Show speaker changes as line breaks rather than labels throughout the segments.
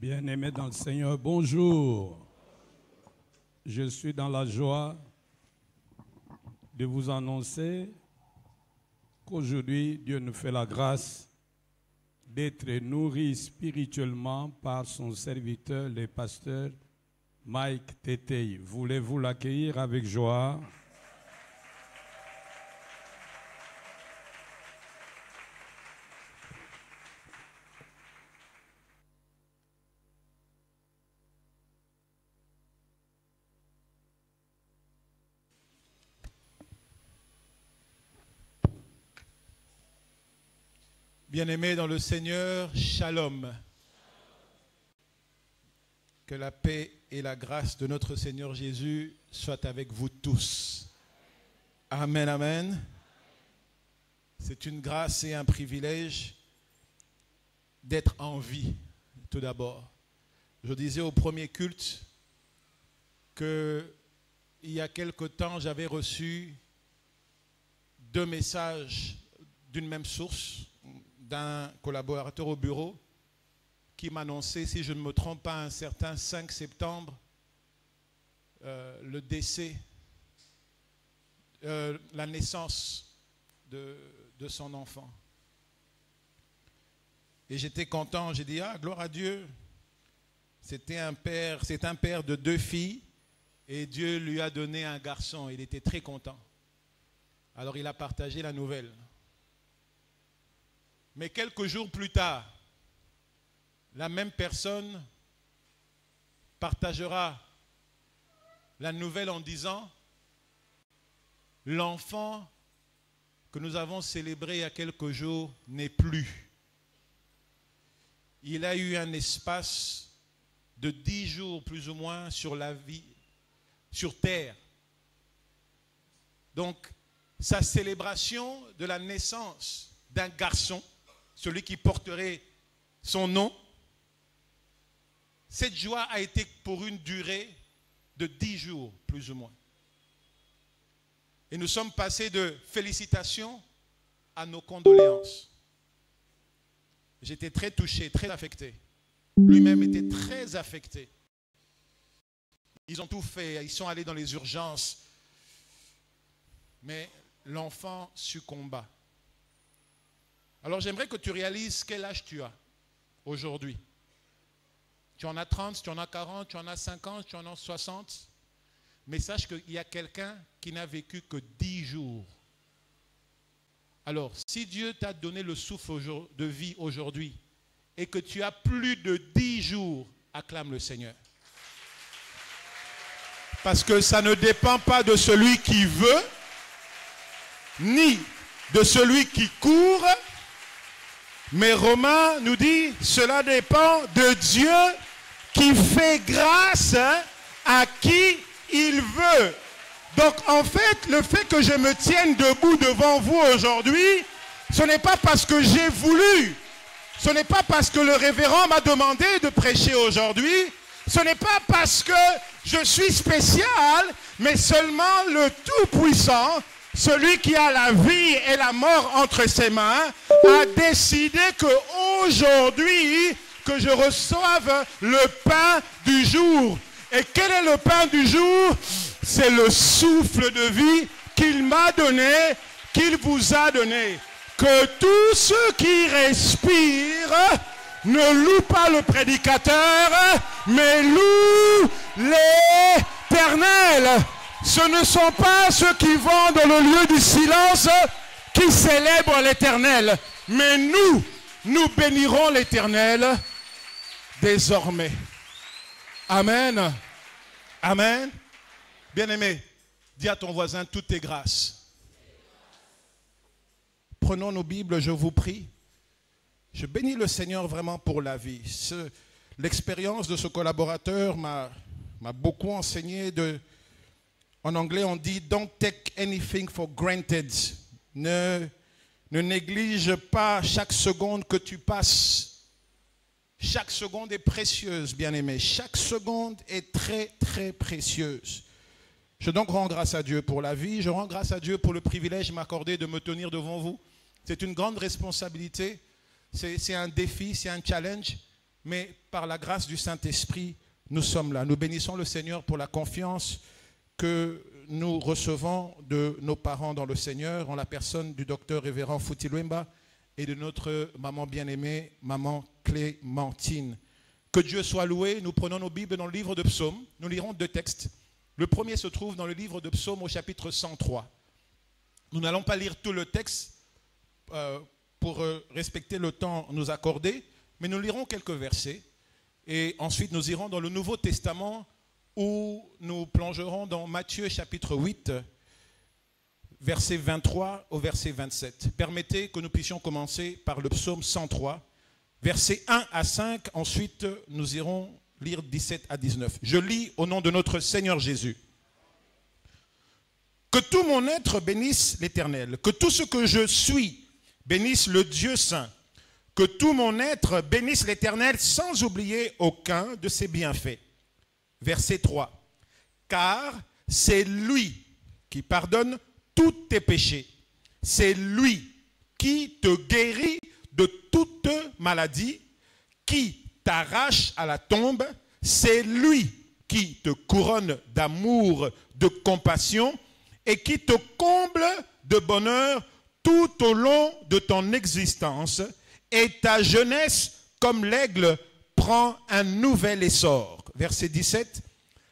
Bien-aimés dans le Seigneur, bonjour. Je suis dans la joie de vous annoncer qu'aujourd'hui, Dieu nous fait la grâce d'être nourris spirituellement par son serviteur, le pasteur Mike Tetei. Voulez-vous l'accueillir avec joie?
Bien-aimés dans le Seigneur, shalom. Que la paix et la grâce de notre Seigneur Jésus soient avec vous tous. Amen, amen. C'est une grâce et un privilège d'être en vie, tout d'abord. Je disais au premier culte qu'il y a quelque temps, j'avais reçu 2 messages d'une même source, d'un collaborateur au bureau qui m'annonçait, si je ne me trompe pas, un certain 5 septembre, le décès, la naissance de son enfant. Et j'étais content, j'ai dit, ah, gloire à Dieu. C'est un père de 2 filles et Dieu lui a donné un garçon. Il était très content. Alors il a partagé la nouvelle. Mais quelques jours plus tard, la même personne partagera la nouvelle en disant « L'enfant que nous avons célébré il y a quelques jours n'est plus. Il a eu un espace de 10 jours plus ou moins sur la vie, sur terre. Donc, sa célébration de la naissance d'un garçon, celui qui porterait son nom, cette joie a été pour une durée de 10 jours, plus ou moins. Et nous sommes passés de félicitations à nos condoléances. J'étais très touché, très affecté. Lui-même était très affecté. Ils ont tout fait, ils sont allés dans les urgences. Mais l'enfant succomba. Alors j'aimerais que tu réalises quel âge tu as aujourd'hui. Tu en as 30, tu en as 40, tu en as 50, tu en as 60. Mais sache qu'il y a quelqu'un qui n'a vécu que 10 jours. Alors, si Dieu t'a donné le souffle de vie aujourd'hui et que tu as plus de 10 jours, acclame le Seigneur. Parce que ça ne dépend pas de celui qui veut, ni de celui qui court. Mais Romain nous dit, cela dépend de Dieu qui fait grâce à qui il veut. Donc en fait, le fait que je me tienne debout devant vous aujourd'hui, ce n'est pas parce que j'ai voulu. Ce n'est pas parce que le révérend m'a demandé de prêcher aujourd'hui. Ce n'est pas parce que je suis spécial, mais seulement le Tout-Puissant, celui qui a la vie et la mort entre ses mains, a décidé qu'aujourd'hui, que je reçoive le pain du jour. Et quel est le pain du jour? C'est le souffle de vie qu'il m'a donné, qu'il vous a donné. Que tous ceux qui respirent ne louent pas le prédicateur, mais louent l'Éternel. Ce ne sont pas ceux qui vont dans le lieu du silence qui célèbrent l'Éternel. Mais nous bénirons l'Éternel désormais. Amen. Amen. Bien-aimé, dis à ton voisin, toutes tes grâces. Prenons nos Bibles, je vous prie. Je bénis le Seigneur vraiment pour la vie. L'expérience de ce collaborateur m'a beaucoup enseigné. En anglais, on dit « Don't take anything for granted ». Ne néglige pas chaque seconde que tu passes. Chaque seconde est précieuse, bien-aimé. Chaque seconde est très, très précieuse. Je donc rends grâce à Dieu pour la vie. Je rends grâce à Dieu pour le privilège m'accordé de me tenir devant vous. C'est une grande responsabilité. C'est un défi, c'est un challenge. mais par la grâce du Saint-Esprit, nous sommes là. Nous bénissons le Seigneur pour la confiance que nous recevons de nos parents dans le Seigneur, en la personne du docteur révérend Fouti Louemba et de notre maman bien-aimée, maman Clémentine. Que Dieu soit loué. Nous prenons nos Bibles dans le livre de Psaumes. Nous lirons 2 textes. Le premier se trouve dans le livre de Psaumes au chapitre 103. Nous n'allons pas lire tout le texte pour respecter le temps nous accordé, mais nous lirons quelques versets. Et ensuite, nous irons dans le Nouveau Testament où nous plongerons dans Matthieu chapitre 8, verset 23 au verset 27. Permettez que nous puissions commencer par le psaume 103, versets 1 à 5. Ensuite, nous irons lire 17 à 19. Je lis au nom de notre Seigneur Jésus. Que tout mon être bénisse l'Éternel, que tout ce que je suis bénisse le Dieu saint, que tout mon être bénisse l'Éternel sans oublier aucun de ses bienfaits. Verset 3. Car c'est lui qui pardonne tous tes péchés. C'est lui qui te guérit de toute maladie, qui t'arrache à la tombe. C'est lui qui te couronne d'amour, de compassion et qui te comble de bonheur tout au long de ton existence. Et ta jeunesse, comme l'aigle, prend un nouvel essor. Verset 17.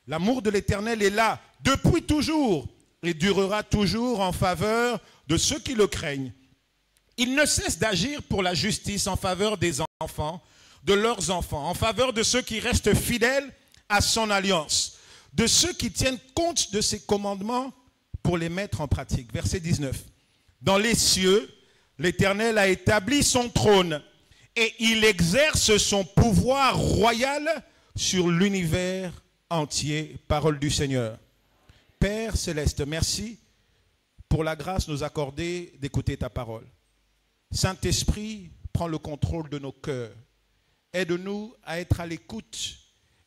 L'amour de l'Éternel est là depuis toujours et durera toujours en faveur de ceux qui le craignent. Il ne cesse d'agir pour la justice en faveur des enfants, de leurs enfants, en faveur de ceux qui restent fidèles à son alliance, de ceux qui tiennent compte de ses commandements pour les mettre en pratique. Verset 19. Dans les cieux, l'Éternel a établi son trône et il exerce son pouvoir royal sur l'univers entier. Parole du Seigneur. Père céleste, merci pour la grâce nous accorder d'écouter ta parole. Saint-Esprit, prends le contrôle de nos cœurs. Aide-nous à être à l'écoute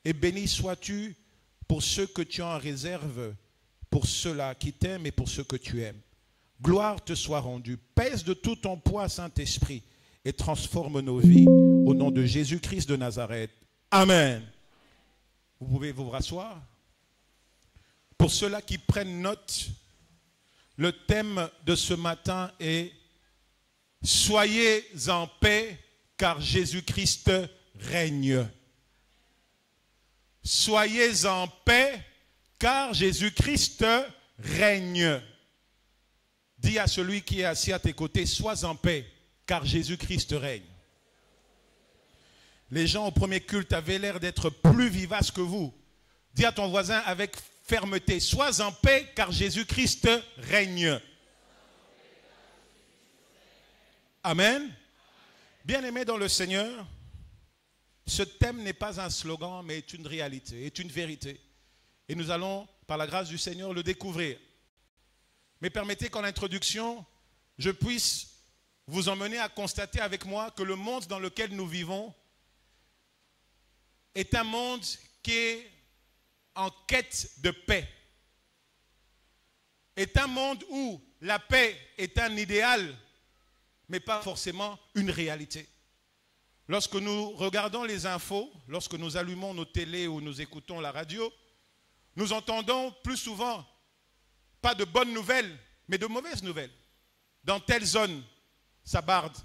et béni sois-tu pour ceux que tu as en réserve, pour ceux-là qui t'aiment et pour ceux que tu aimes. Gloire te soit rendue. Pèse de tout ton poids, Saint-Esprit, et transforme nos vies au nom de Jésus-Christ de Nazareth. Amen. Vous pouvez vous rasseoir. Pour ceux-là qui prennent note, le thème de ce matin est « Soyez en paix, car Jésus-Christ règne ». Soyez en paix, car Jésus-Christ règne. Dis à celui qui est assis à tes côtés, sois en paix, car Jésus-Christ règne. Les gens au premier culte avaient l'air d'être plus vivaces que vous. Dis à ton voisin avec fermeté, sois en paix, car Jésus-Christ règne. Amen. Bien-aimés dans le Seigneur, ce thème n'est pas un slogan, mais est une réalité, est une vérité. Et nous allons, par la grâce du Seigneur, le découvrir. Mais permettez qu'en introduction, je puisse vous emmener à constater avec moi que le monde dans lequel nous vivons est un monde qui est en quête de paix. Est un monde où la paix est un idéal, mais pas forcément une réalité. Lorsque nous regardons les infos, lorsque nous allumons nos télés ou nous écoutons la radio, nous entendons plus souvent pas de bonnes nouvelles, mais de mauvaises nouvelles. Dans telle zone, ça barde.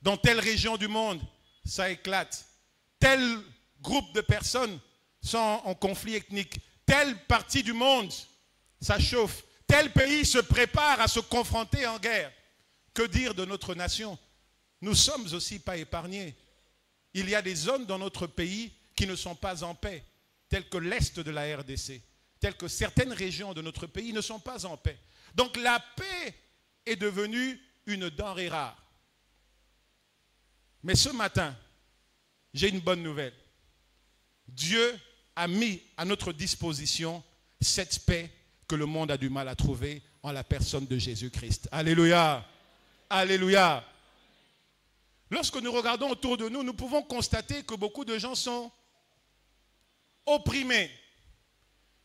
Dans telle région du monde, ça éclate. Tel groupe de personnes sont en conflit ethnique. Telle partie du monde, ça chauffe. Tel pays se prépare à se confronter en guerre. Que dire de notre nation? Nous ne sommes aussi pas épargnés. Il y a des zones dans notre pays qui ne sont pas en paix, telles que l'Est de la RDC, telles que certaines régions de notre pays ne sont pas en paix. Donc la paix est devenue une denrée rare. Mais ce matin, j'ai une bonne nouvelle. Dieu a mis à notre disposition cette paix que le monde a du mal à trouver en la personne de Jésus-Christ. Alléluia! Alléluia! Lorsque nous regardons autour de nous, nous pouvons constater que beaucoup de gens sont opprimés,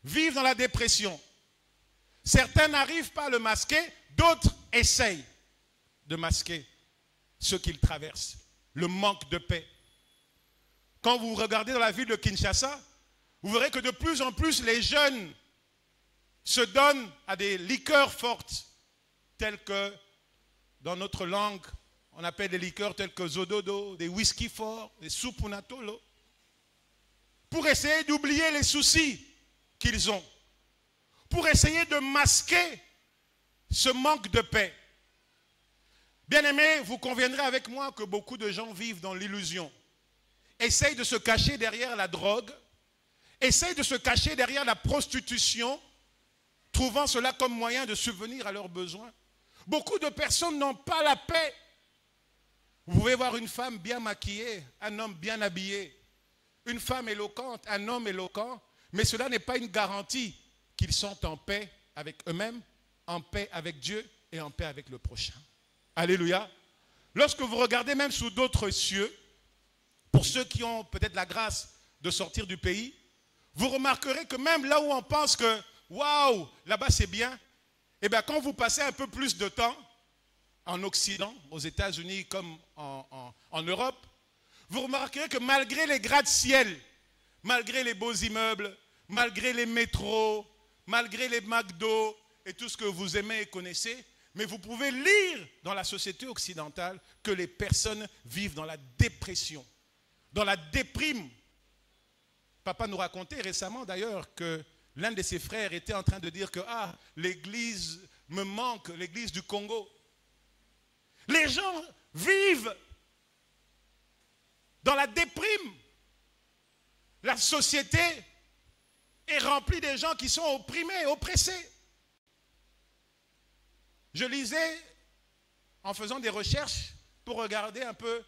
vivent dans la dépression. Certains n'arrivent pas à le masquer, d'autres essayent de masquer ce qu'ils traversent, le manque de paix. quand vous regardez dans la ville de Kinshasa, vous verrez que de plus en plus les jeunes se donnent à des liqueurs fortes, telles que, dans notre langue, on appelle des liqueurs telles que Zododo, des whisky forts, des Supunatolo, pour essayer d'oublier les soucis qu'ils ont, pour essayer de masquer ce manque de paix. Bien-aimés, vous conviendrez avec moi que beaucoup de gens vivent dans l'illusion, essayent de se cacher derrière la drogue, essayent de se cacher derrière la prostitution, trouvant cela comme moyen de subvenir à leurs besoins. Beaucoup de personnes n'ont pas la paix. Vous pouvez voir une femme bien maquillée, un homme bien habillé, une femme éloquente, un homme éloquent, mais cela n'est pas une garantie qu'ils sont en paix avec eux-mêmes, en paix avec Dieu et en paix avec le prochain. Alléluia. Lorsque vous regardez même sous d'autres cieux, pour ceux qui ont peut-être la grâce de sortir du pays, vous remarquerez que même là où on pense que waouh, là-bas c'est bien, et bien quand vous passez un peu plus de temps en Occident, aux États-Unis comme en Europe, vous remarquerez que malgré les gratte-ciel, malgré les beaux immeubles, malgré les métros, malgré les McDo et tout ce que vous aimez et connaissez, mais vous pouvez lire dans la société occidentale que les personnes vivent dans la dépression, dans la déprime. Papa nous racontait récemment d'ailleurs que l'un de ses frères était en train de dire que l'église me manque, l'église du Congo. Les gens vivent dans la déprime. La société est remplie de gens qui sont opprimés, oppressés. Je lisais, en faisant des recherches, pour regarder un peu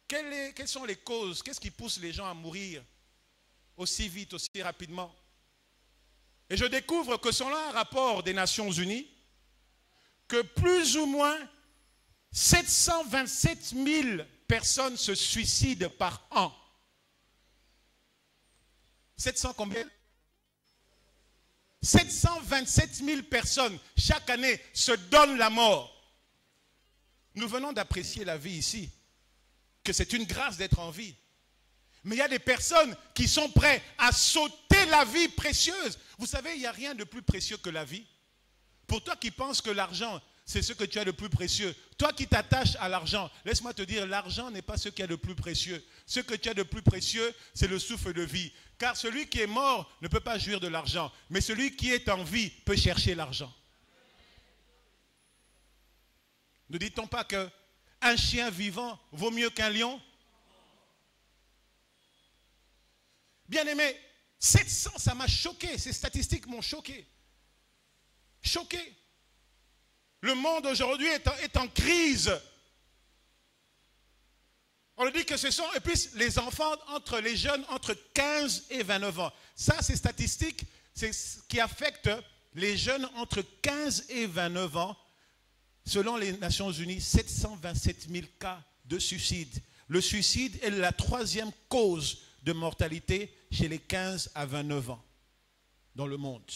quelles sont les causes, qu'est-ce qui pousse les gens à mourir aussi vite, aussi rapidement. Et je découvre que selon un rapport des Nations Unies, que plus ou moins 727 000 personnes se suicident par an. 700 combien? 727 000 personnes chaque année se donnent la mort. Nous venons d'apprécier la vie ici, que c'est une grâce d'être en vie. Mais il y a des personnes qui sont prêtes à sauter la vie précieuse. Vous savez, il n'y a rien de plus précieux que la vie. Pour toi qui penses que l'argent, c'est ce que tu as de plus précieux. Toi qui t'attaches à l'argent, laisse-moi te dire, l'argent n'est pas ce qu'il y a de plus précieux. Ce que tu as de plus précieux, c'est le souffle de vie. Car celui qui est mort ne peut pas jouir de l'argent. Mais celui qui est en vie peut chercher l'argent. Ne dit-on pas qu'un chien vivant vaut mieux qu'un lion? Bien-aimé, 700, ça m'a choqué. Ces statistiques m'ont choqué. Choqué. Le monde aujourd'hui est en crise. On dit que ce sont, et puis les enfants, les jeunes entre 15 et 29 ans. Ça, ces statistiques, c'est ce qui affecte les jeunes entre 15 et 29 ans. Selon les Nations Unies, 727 000 cas de suicide. Le suicide est la 3e cause de mortalité chez les 15 à 29 ans dans le monde.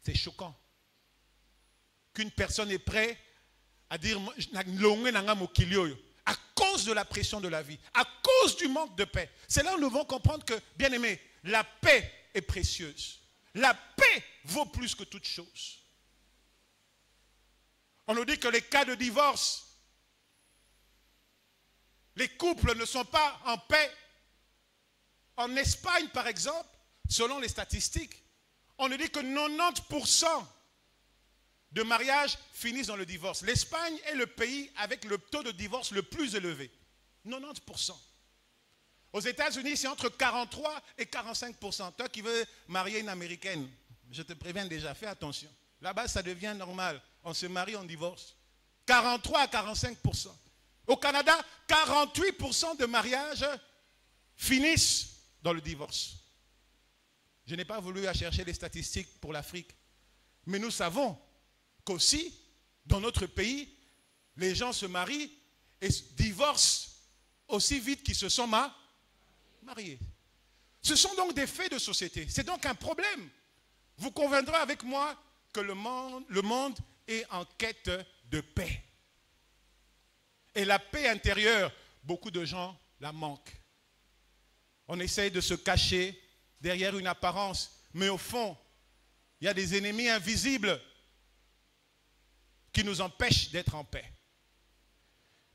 C'est choquant qu'une personne est prête à dire à cause de la pression de la vie, à cause du manque de paix. C'est là où nous devons comprendre que, bien aimé, la paix est précieuse. La paix vaut plus que toute chose. On nous dit que les cas de divorce, les couples ne sont pas en paix. En Espagne, par exemple, selon les statistiques, on nous dit que 90% de mariages finissent dans le divorce. L'Espagne est le pays avec le taux de divorce le plus élevé. 90%. Aux États-Unis, c'est entre 43 et 45%. Toi qui veux marier une Américaine, je te préviens déjà, fais attention. Là-bas, ça devient normal. On se marie, on divorce. 43 à 45%. Au Canada, 48% de mariages finissent dans le divorce. Je n'ai pas voulu chercher les statistiques pour l'Afrique. Mais nous savons qu'aussi, dans notre pays, les gens se marient et divorcent aussi vite qu'ils se sont mariés. Ce sont donc des faits de société. C'est donc un problème. Vous conviendrez avec moi que le monde est en quête de paix. Et la paix intérieure beaucoup de gens la manquent. On essaye de se cacher derrière une apparence, mais au fond, il y a des ennemis invisibles qui nous empêchent d'être en paix.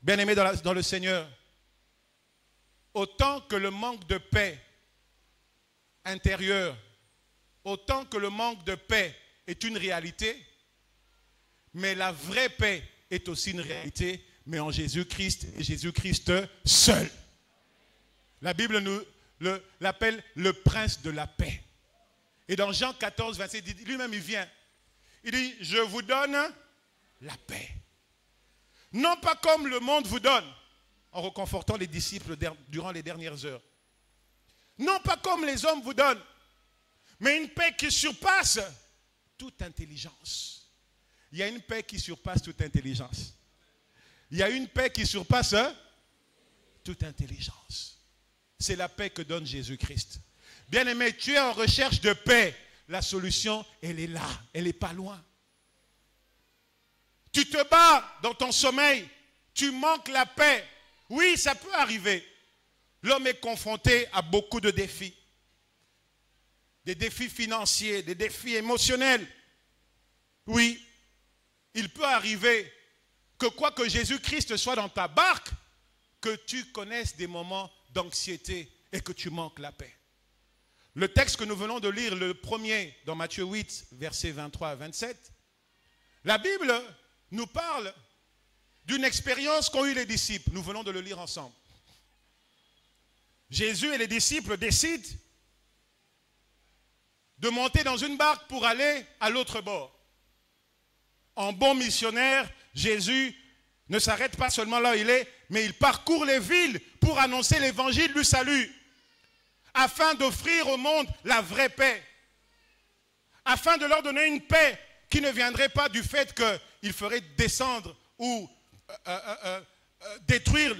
Bien-aimés dans le Seigneur, autant que le manque de paix intérieure, autant que le manque de paix est une réalité, mais la vraie paix est aussi une réalité, mais en Jésus-Christ et Jésus-Christ seul. La Bible l'appelle le prince de la paix. Et dans Jean 14, 27, lui-même il vient. Il dit, je vous donne la paix. Non pas comme le monde vous donne, en réconfortant les disciples durant les dernières heures. Non pas comme les hommes vous donnent, mais une paix qui surpasse toute intelligence. Il y a une paix qui surpasse toute intelligence. Il y a une paix qui surpasse toute intelligence. C'est la paix que donne Jésus-Christ. Bien-aimé, tu es en recherche de paix. La solution, elle est là. Elle n'est pas loin. Tu te bats dans ton sommeil. Tu manques la paix. Oui, ça peut arriver. L'homme est confronté à beaucoup de défis. Des défis financiers, des défis émotionnels. Oui, il peut arriver que quoi que Jésus-Christ soit dans ta barque, que tu connaisses des moments d'anxiété et que tu manques la paix. Le texte que nous venons de lire, le premier, dans Matthieu 8, versets 23 à 27, la Bible nous parle d'une expérience qu'ont eu les disciples. Nous venons de le lire ensemble. Jésus et les disciples décident de monter dans une barque pour aller à l'autre bord. En bon missionnaire, Jésus ne s'arrête pas seulement là où il est, mais il parcourt les villes pour annoncer l'évangile du salut, afin d'offrir au monde la vraie paix, afin de leur donner une paix qui ne viendrait pas du fait qu'il ferait descendre ou détruire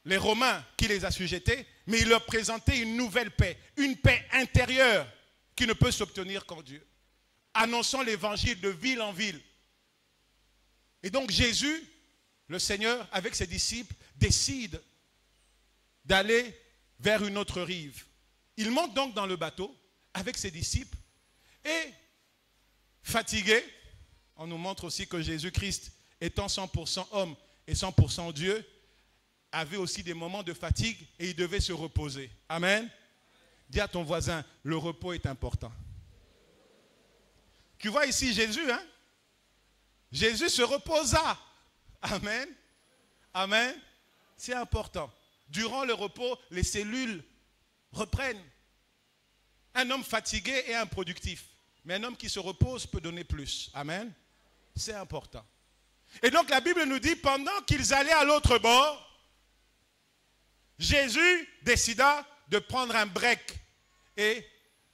les Romains qui les assujettaient, mais il leur présentait une nouvelle paix, une paix intérieure qui ne peut s'obtenir qu'en Dieu. Annonçant l'évangile de ville en ville. Et donc Jésus, le Seigneur, avec ses disciples, décide d'aller vers une autre rive. Il monte donc dans le bateau avec ses disciples et, fatigué, on nous montre aussi que Jésus-Christ, étant 100% homme et 100% Dieu, avait aussi des moments de fatigue et il devait se reposer. Amen. Dis à ton voisin, le repos est important. Tu vois ici Jésus, hein? Jésus se reposa. Amen. Amen. C'est important. Durant le repos, les cellules reprennent. Un homme fatigué est improductif. Mais un homme qui se repose peut donner plus. Amen. C'est important. Et donc la Bible nous dit, pendant qu'ils allaient à l'autre bord, Jésus décida de prendre un break et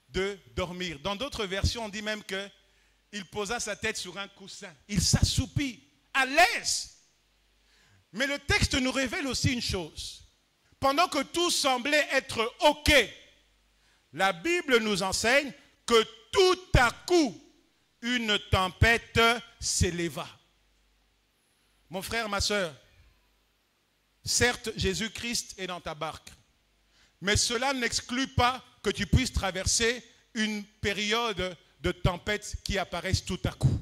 de dormir. Dans d'autres versions, on dit même qu'il posa sa tête sur un coussin. Il s'assoupit, à l'aise. Mais le texte nous révèle aussi une chose. Pendant que tout semblait être OK, la Bible nous enseigne que tout à coup, une tempête s'éleva. Mon frère, ma soeur, certes, Jésus-Christ est dans ta barque, mais cela n'exclut pas que tu puisses traverser une période de tempête qui apparaissent tout à coup.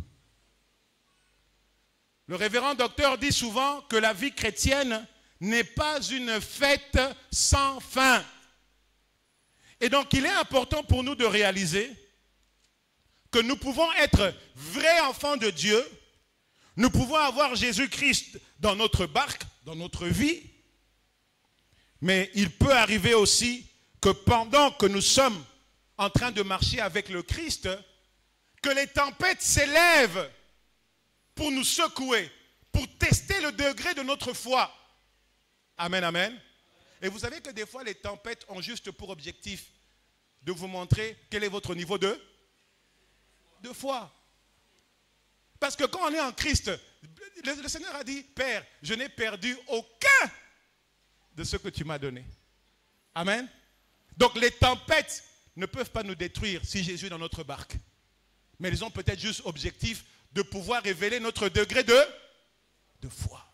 Le révérend docteur dit souvent que la vie chrétienne n'est pas une fête sans fin. Et donc, il est important pour nous de réaliser que nous pouvons être vrais enfants de Dieu, nous pouvons avoir Jésus-Christ dans notre barque, dans notre vie, mais il peut arriver aussi que pendant que nous sommes en train de marcher avec le Christ, que les tempêtes s'élèvent pour nous secouer, pour tester le degré de notre foi. Amen, amen. Et vous savez que des fois, les tempêtes ont juste pour objectif de vous montrer quel est votre niveau de foi. Parce que quand on est en Christ, le Seigneur a dit, Père, je n'ai perdu aucun de ce que tu m'as donné. Amen. Donc les tempêtes ne peuvent pas nous détruire si Jésus est dans notre barque. Mais elles ont peut-être juste objectif de pouvoir révéler notre degré de foi.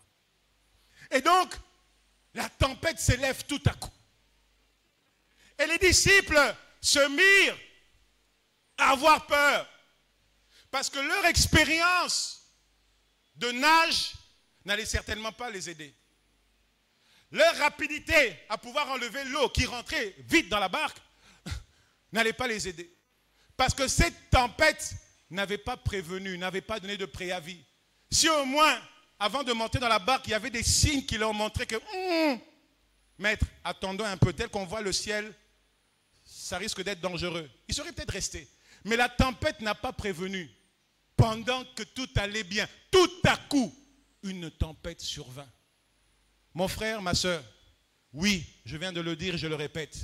Et donc, la tempête s'élève tout à coup. Et les disciples se mirent à avoir peur. Parce que leur expérience de nage n'allait certainement pas les aider. Leur rapidité à pouvoir enlever l'eau qui rentrait vite dans la barque n'allait pas les aider. Parce que cette tempête n'avait pas prévenu, n'avait pas donné de préavis. Si au moins, avant de monter dans la barque, il y avait des signes qui leur montraient que maître, attendons un peu, tel qu'on voit le ciel, ça risque d'être dangereux. Ils seraient peut-être restés. Mais la tempête n'a pas prévenu. Pendant que tout allait bien, tout à coup, une tempête survint. Mon frère, ma soeur, oui, je viens de le dire et je le répète,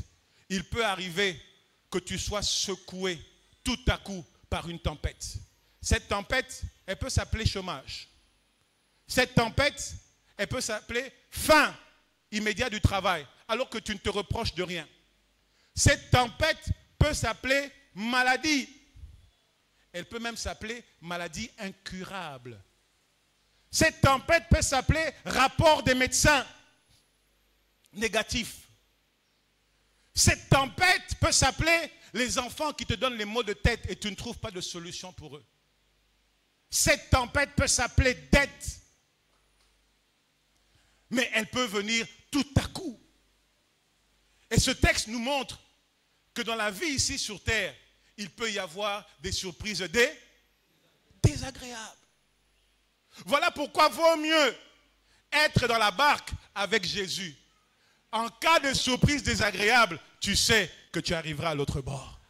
il peut arriver que tu sois secoué tout à coup par une tempête. Cette tempête, elle peut s'appeler chômage. Cette tempête, elle peut s'appeler fin immédiate du travail, alors que tu ne te reproches de rien. Cette tempête peut s'appeler maladie. Elle peut même s'appeler maladie incurable. Cette tempête peut s'appeler rapport des médecins négatif. Cette tempête peut s'appeler les enfants qui te donnent les maux de tête et tu ne trouves pas de solution pour eux. Cette tempête peut s'appeler dette. Mais elle peut venir tout à coup. Et ce texte nous montre que dans la vie ici sur terre, il peut y avoir des surprises désagréables. Voilà pourquoi vaut mieux être dans la barque avec Jésus. En cas de surprise désagréable, tu sais que tu arriveras à l'autre bord.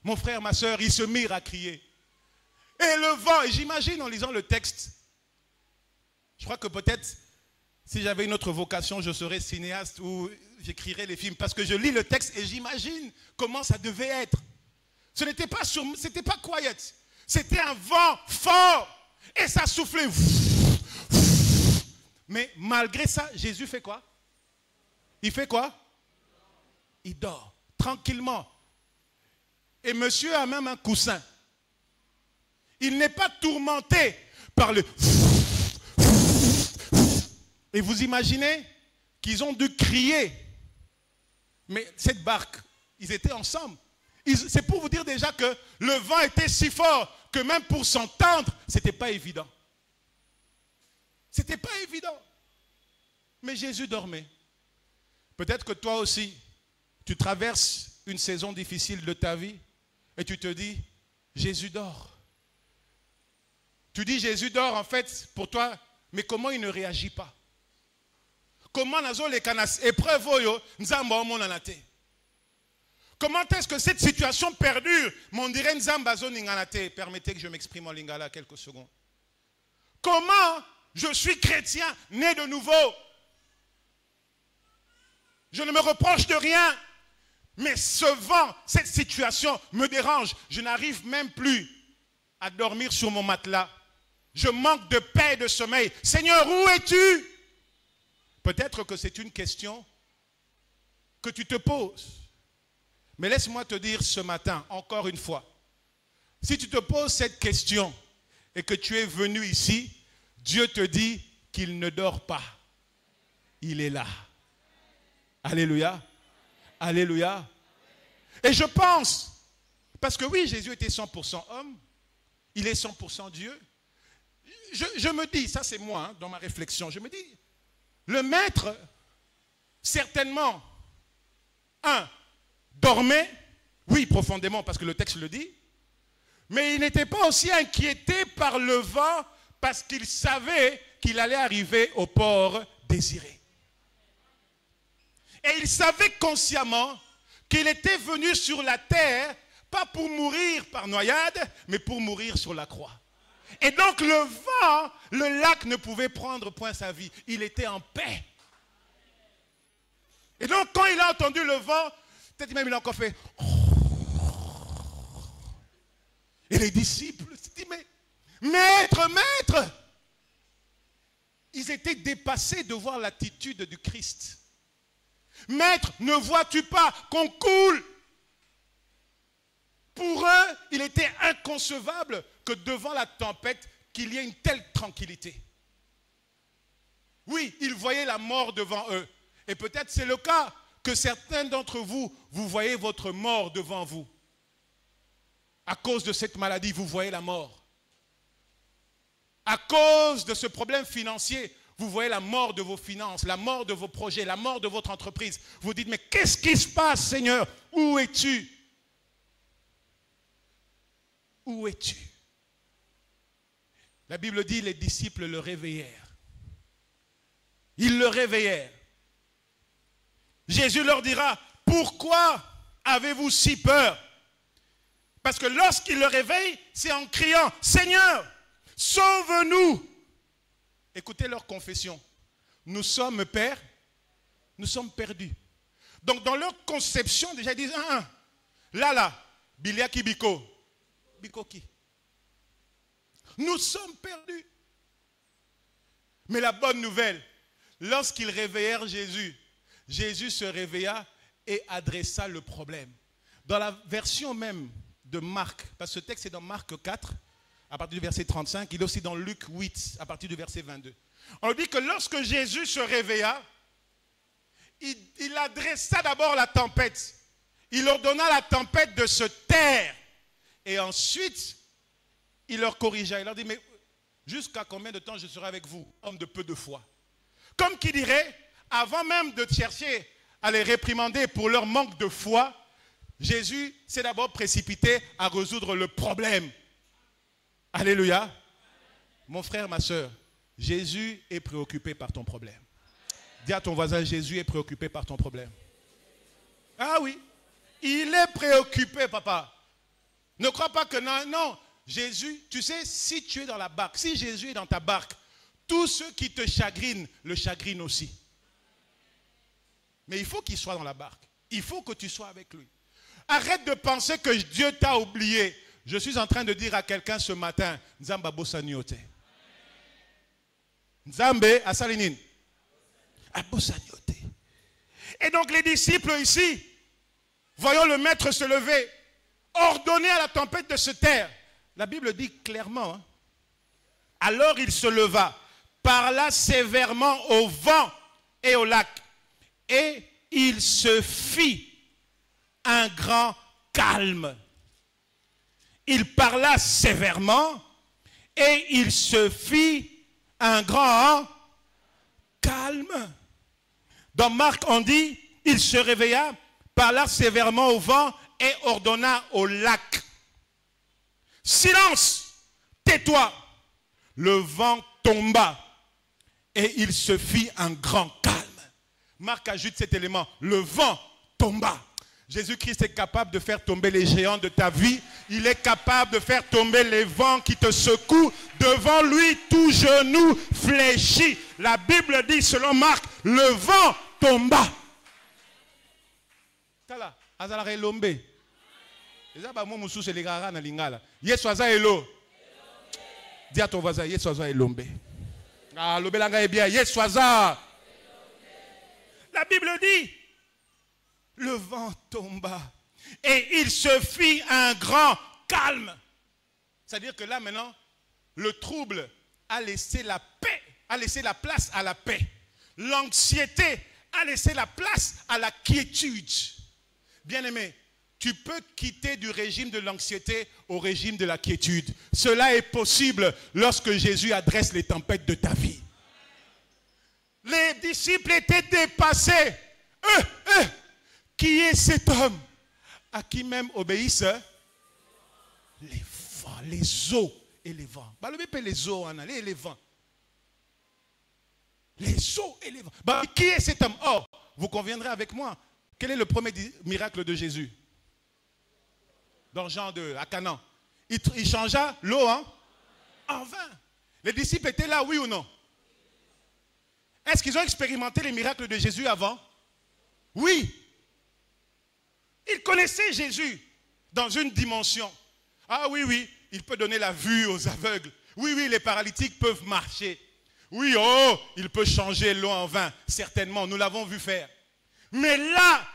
Mon frère, ma soeur, ils se mirent à crier. Et le vent, et j'imagine en lisant le texte, je crois que peut-être, si j'avais une autre vocation, je serais cinéaste ou j'écrirais les films. Parce que je lis le texte et j'imagine comment ça devait être. Ce n'était pas quiet. C'était un vent fort. Et ça soufflait. Mais malgré ça, Jésus fait quoi? Il fait quoi? Il dort tranquillement. Et monsieur a même un coussin. Il n'est pas tourmenté par le... Et vous imaginez qu'ils ont dû crier. Mais cette barque, ils étaient ensemble. C'est pour vous dire déjà que le vent était si fort que même pour s'entendre, ce n'était pas évident. Ce n'était pas évident. Mais Jésus dormait. Peut-être que toi aussi, tu traverses une saison difficile de ta vie et tu te dis, Jésus dort. Tu dis, Jésus dort en fait pour toi, mais comment il ne réagit pas? Comment Comment est-ce que cette situation perdure? Permettez que je m'exprime en lingala quelques secondes. Comment je suis chrétien, né de nouveau? Je ne me reproche de rien. Mais ce vent, cette situation me dérange. Je n'arrive même plus à dormir sur mon matelas. Je manque de paix et de sommeil. Seigneur, où es-tu? Peut-être que c'est une question que tu te poses. Mais laisse-moi te dire ce matin, encore une fois, si tu te poses cette question et que tu es venu ici, Dieu te dit qu'il ne dort pas. Il est là. Alléluia. Alléluia. Et je pense, parce que oui, Jésus était 100% homme, il est 100% Dieu. Je me dis, ça c'est moi, dans ma réflexion, je me dis, le maître, certainement, dormait, oui, profondément, parce que le texte le dit, mais il n'était pas aussi inquiété par le vent parce qu'il savait qu'il allait arriver au port désiré. Et il savait consciemment qu'il était venu sur la terre, pas pour mourir par noyade, mais pour mourir sur la croix. Et donc le vent, le lac ne pouvait prendre point sa vie. Il était en paix. Et donc quand il a entendu le vent, peut-être même il a encore fait... Et les disciples se disent, mais maître, maître! Ils étaient dépassés de voir l'attitude du Christ. Maître, ne vois-tu pas qu'on coule? Pour eux, il était inconcevable que devant la tempête, qu'il y ait une telle tranquillité. Oui, lui, il voyait la mort devant eux. Et peut-être c'est le cas que certains d'entre vous, vous voyez votre mort devant vous. À cause de cette maladie, vous voyez la mort. À cause de ce problème financier, vous voyez la mort de vos finances, la mort de vos projets, la mort de votre entreprise. Vous dites, mais qu'est-ce qui se passe, Seigneur? Où es-tu? Où es-tu? La Bible dit, les disciples le réveillèrent. Ils le réveillèrent. Jésus leur dira, pourquoi avez-vous si peur? Parce que lorsqu'il le réveille, c'est en criant, Seigneur, sauve-nous. Écoutez leur confession. Nous sommes pères, nous sommes perdus. Donc dans leur conception, déjà ils disent, là, Bilia Kibiko. Biko qui? Nous sommes perdus. Mais la bonne nouvelle, lorsqu'ils réveillèrent Jésus, Jésus se réveilla et adressa le problème. Dans la version même de Marc, parce que ce texte est dans Marc 4, à partir du verset 35, il est aussi dans Luc 8, à partir du verset 22. On dit que lorsque Jésus se réveilla, il adressa d'abord la tempête. Il ordonna à la tempête de se taire. Et ensuite, il leur corrigea. Il leur dit, mais jusqu'à combien de temps je serai avec vous, homme de peu de foi? Comme qui dirait, avant même de chercher à les réprimander pour leur manque de foi, Jésus s'est d'abord précipité à résoudre le problème. Alléluia. Mon frère, ma soeur, Jésus est préoccupé par ton problème. Dis à ton voisin, Jésus est préoccupé par ton problème. Ah oui, il est préoccupé, papa. Ne crois pas que non, Jésus, tu sais, si tu es dans la barque, si Jésus est dans ta barque, tous ceux qui te chagrinent, le chagrinent aussi. Mais il faut qu'il soit dans la barque. Il faut que tu sois avec lui. Arrête de penser que Dieu t'a oublié. Je suis en train de dire à quelqu'un ce matin, Nzamba Bosaniote. Nzambe Asalinin. Abosaniote. Et donc les disciples ici, voyons le maître se lever, ordonner à la tempête de se taire. La Bible dit clairement, alors il se leva, parla sévèrement au vent et au lac, et il se fit un grand calme. Il parla sévèrement et il se fit un grand calme. Dans Marc, on dit, il se réveilla, parla sévèrement au vent et ordonna au lac. Silence, tais-toi. Le vent tomba et il se fit un grand calme. Marc ajoute cet élément, le vent tomba. Jésus-Christ est capable de faire tomber les géants de ta vie. Il est capable de faire tomber les vents qui te secouent. Devant lui, tout genou fléchit. La Bible dit, selon Marc, le vent tomba. Tala, azala elombe. Eza ba mo mususu elegara na lingala. Yesu aza elo. Dis à ton voisin, Yesu aza elombe. Ah, lobelanga est bien. Yesu aza. La Bible dit, le vent tomba et il se fit un grand calme. C'est-à-dire que là maintenant, le trouble a laissé la paix, a laissé la place à la paix. L'anxiété a laissé la place à la quiétude. Bien-aimé, tu peux quitter du régime de l'anxiété au régime de la quiétude. Cela est possible lorsque Jésus adresse les tempêtes de ta vie. Les disciples étaient dépassés. Qui est cet homme à qui même obéissent les vents, les eaux et les vents? Les eaux, les vents. Les eaux et les vents. Qui est cet homme? Oh, vous conviendrez avec moi. Quel est le premier miracle de Jésus? Dans Jean 2, à Canaan. Il changea l'eau en vin. Les disciples étaient là, oui ou non? Est-ce qu'ils ont expérimenté les miracles de Jésus avant? Oui. Ils connaissaient Jésus dans une dimension. Ah oui, oui, il peut donner la vue aux aveugles. Oui, oui, les paralytiques peuvent marcher. Oui, oh, il peut changer l'eau en vin. Certainement, nous l'avons vu faire. Mais là,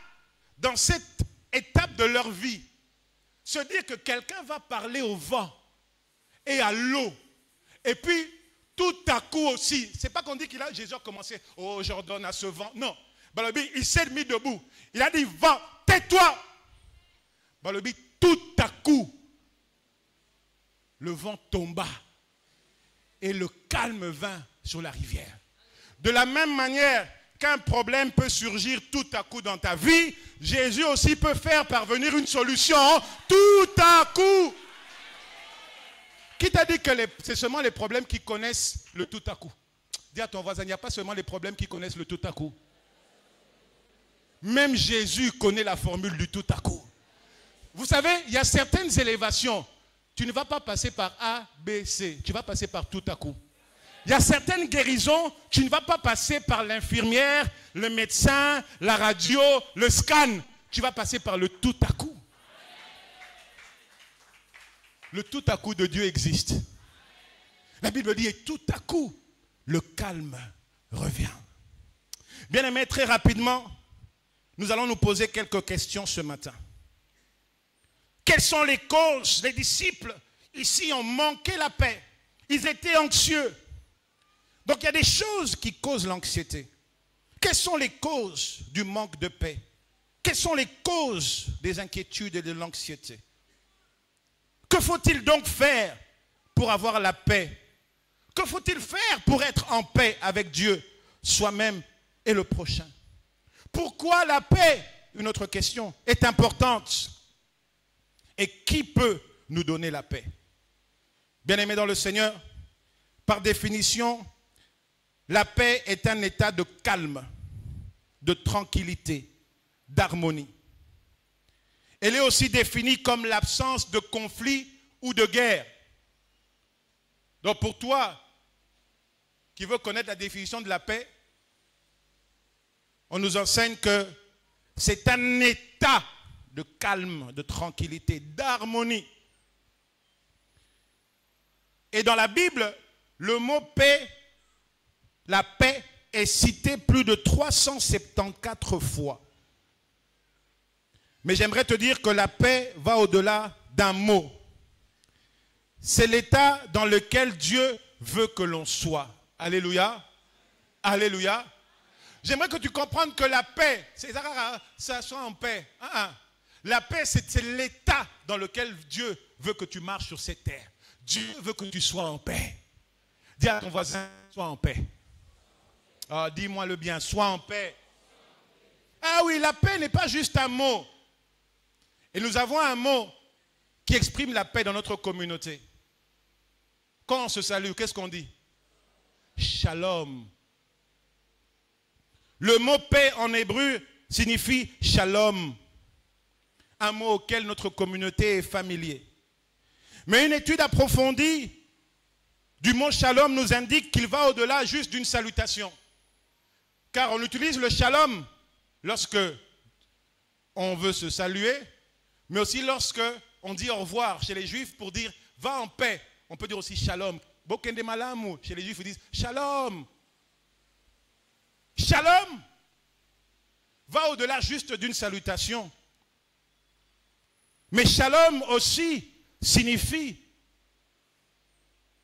dans cette étape de leur vie, se dire que quelqu'un va parler au vent et à l'eau, et puis tout à coup aussi, c'est pas qu'on dit qu'il a, Jésus a commencé, oh, j'ordonne à ce vent. Non. Balobi, il s'est mis debout. Il a dit, vent, tais-toi. Balobi, tout à coup, le vent tomba et le calme vint sur la rivière. De la même manière qu'un problème peut surgir tout à coup dans ta vie, Jésus aussi peut faire parvenir une solution tout à coup. Qui t'a dit que c'est seulement les problèmes qui connaissent le tout à coup? Dis à ton voisin, il n'y a pas seulement les problèmes qui connaissent le tout à coup. Même Jésus connaît la formule du tout à coup. Vous savez, il y a certaines élévations. Tu ne vas pas passer par A, B, C. Tu vas passer par tout à coup. Il y a certaines guérisons, tu ne vas pas passer par l'infirmière, le médecin, la radio, le scan. Tu vas passer par le tout à coup. Le tout à coup de Dieu existe. La Bible dit, et tout à coup, le calme revient. Bien-aimés, très rapidement, nous allons nous poser quelques questions ce matin. Quelles sont les causes? Les disciples, ici, ont manqué la paix. Ils étaient anxieux. Donc, il y a des choses qui causent l'anxiété. Quelles sont les causes du manque de paix? Quelles sont les causes des inquiétudes et de l'anxiété? Que faut-il donc faire pour avoir la paix? Que faut-il faire pour être en paix avec Dieu, soi-même et le prochain? Pourquoi la paix, une autre question, est importante? Et qui peut nous donner la paix? Bien-aimés dans le Seigneur, par définition, la paix est un état de calme, de tranquillité, d'harmonie. Elle est aussi définie comme l'absence de conflit ou de guerre. Donc pour toi, qui veux connaître la définition de la paix, on nous enseigne que c'est un état de calme, de tranquillité, d'harmonie. Et dans la Bible, le mot paix, la paix est cité plus de 374 fois. Mais j'aimerais te dire que la paix va au-delà d'un mot. C'est l'état dans lequel Dieu veut que l'on soit. Alléluia. Alléluia. J'aimerais que tu comprennes que la paix, c'est ça soit en paix. La paix, c'est l'état dans lequel Dieu veut que tu marches sur cette terre. Dieu veut que tu sois en paix. Dis à ton voisin, sois en paix. Ah, dis-moi le bien, sois en paix. Ah oui, la paix n'est pas juste un mot. Et nous avons un mot qui exprime la paix dans notre communauté. Quand on se salue, qu'est-ce qu'on dit? Shalom. Le mot paix en hébreu signifie shalom. Un mot auquel notre communauté est familier. Mais une étude approfondie du mot shalom nous indique qu'il va au-delà juste d'une salutation. Car on utilise le shalom lorsque on veut se saluer, mais aussi lorsque on dit au revoir chez les Juifs pour dire va en paix. On peut dire aussi shalom. Bokende malamu, chez les Juifs ils disent shalom. Shalom va au-delà juste d'une salutation. Mais shalom aussi signifie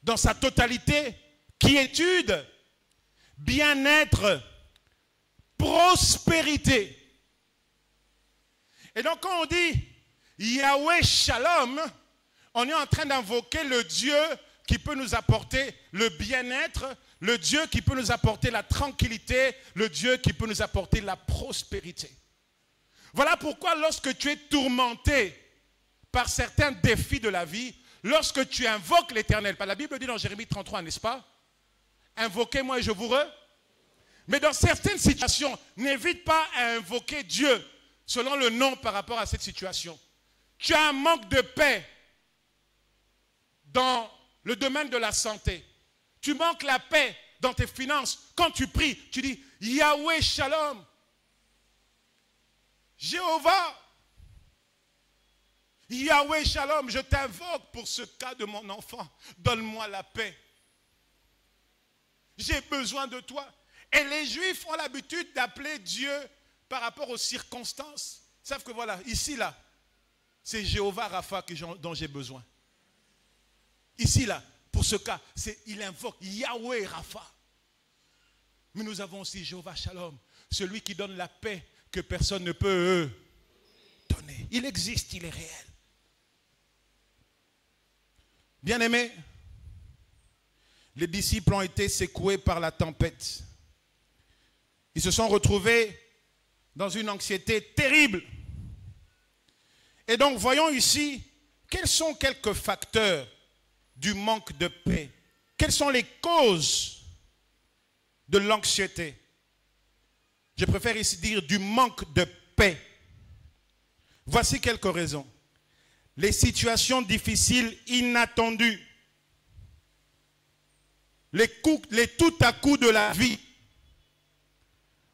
dans sa totalité quiétude, bien-être, prospérité. Et donc quand on dit Yahweh Shalom, on est en train d'invoquer le Dieu qui peut nous apporter le bien-être, le Dieu qui peut nous apporter la tranquillité, le Dieu qui peut nous apporter la prospérité. Voilà pourquoi lorsque tu es tourmenté par certains défis de la vie, lorsque tu invoques l'Éternel, la Bible dit dans Jérémie 33, n'est-ce pas? Invoquez-moi et je vous Mais dans certaines situations, n'évite pas à invoquer Dieu selon le nom par rapport à cette situation. Tu as un manque de paix dans le domaine de la santé. Tu manques la paix dans tes finances. Quand tu pries, tu dis Yahweh Shalom. Jéhovah. Yahweh Shalom, je t'invoque pour ce cas de mon enfant. Donne-moi la paix. J'ai besoin de toi. Et les Juifs ont l'habitude d'appeler Dieu par rapport aux circonstances. Ils savent que voilà, ici, là, c'est Jéhovah Rapha dont j'ai besoin. Ici, là, Pour ce cas, il invoque Yahweh Rapha. Mais nous avons aussi Jéhovah Shalom, celui qui donne la paix que personne ne peut donner. Il existe, il est réel. Bien-aimés, les disciples ont été secoués par la tempête. Ils se sont retrouvés dans une anxiété terrible. Et donc, voyons ici, quels sont quelques facteurs du manque de paix? Quelles sont les causes de l'anxiété? Je préfère ici dire du manque de paix. Voici quelques raisons. Les situations difficiles inattendues. Les tout à coup de la vie.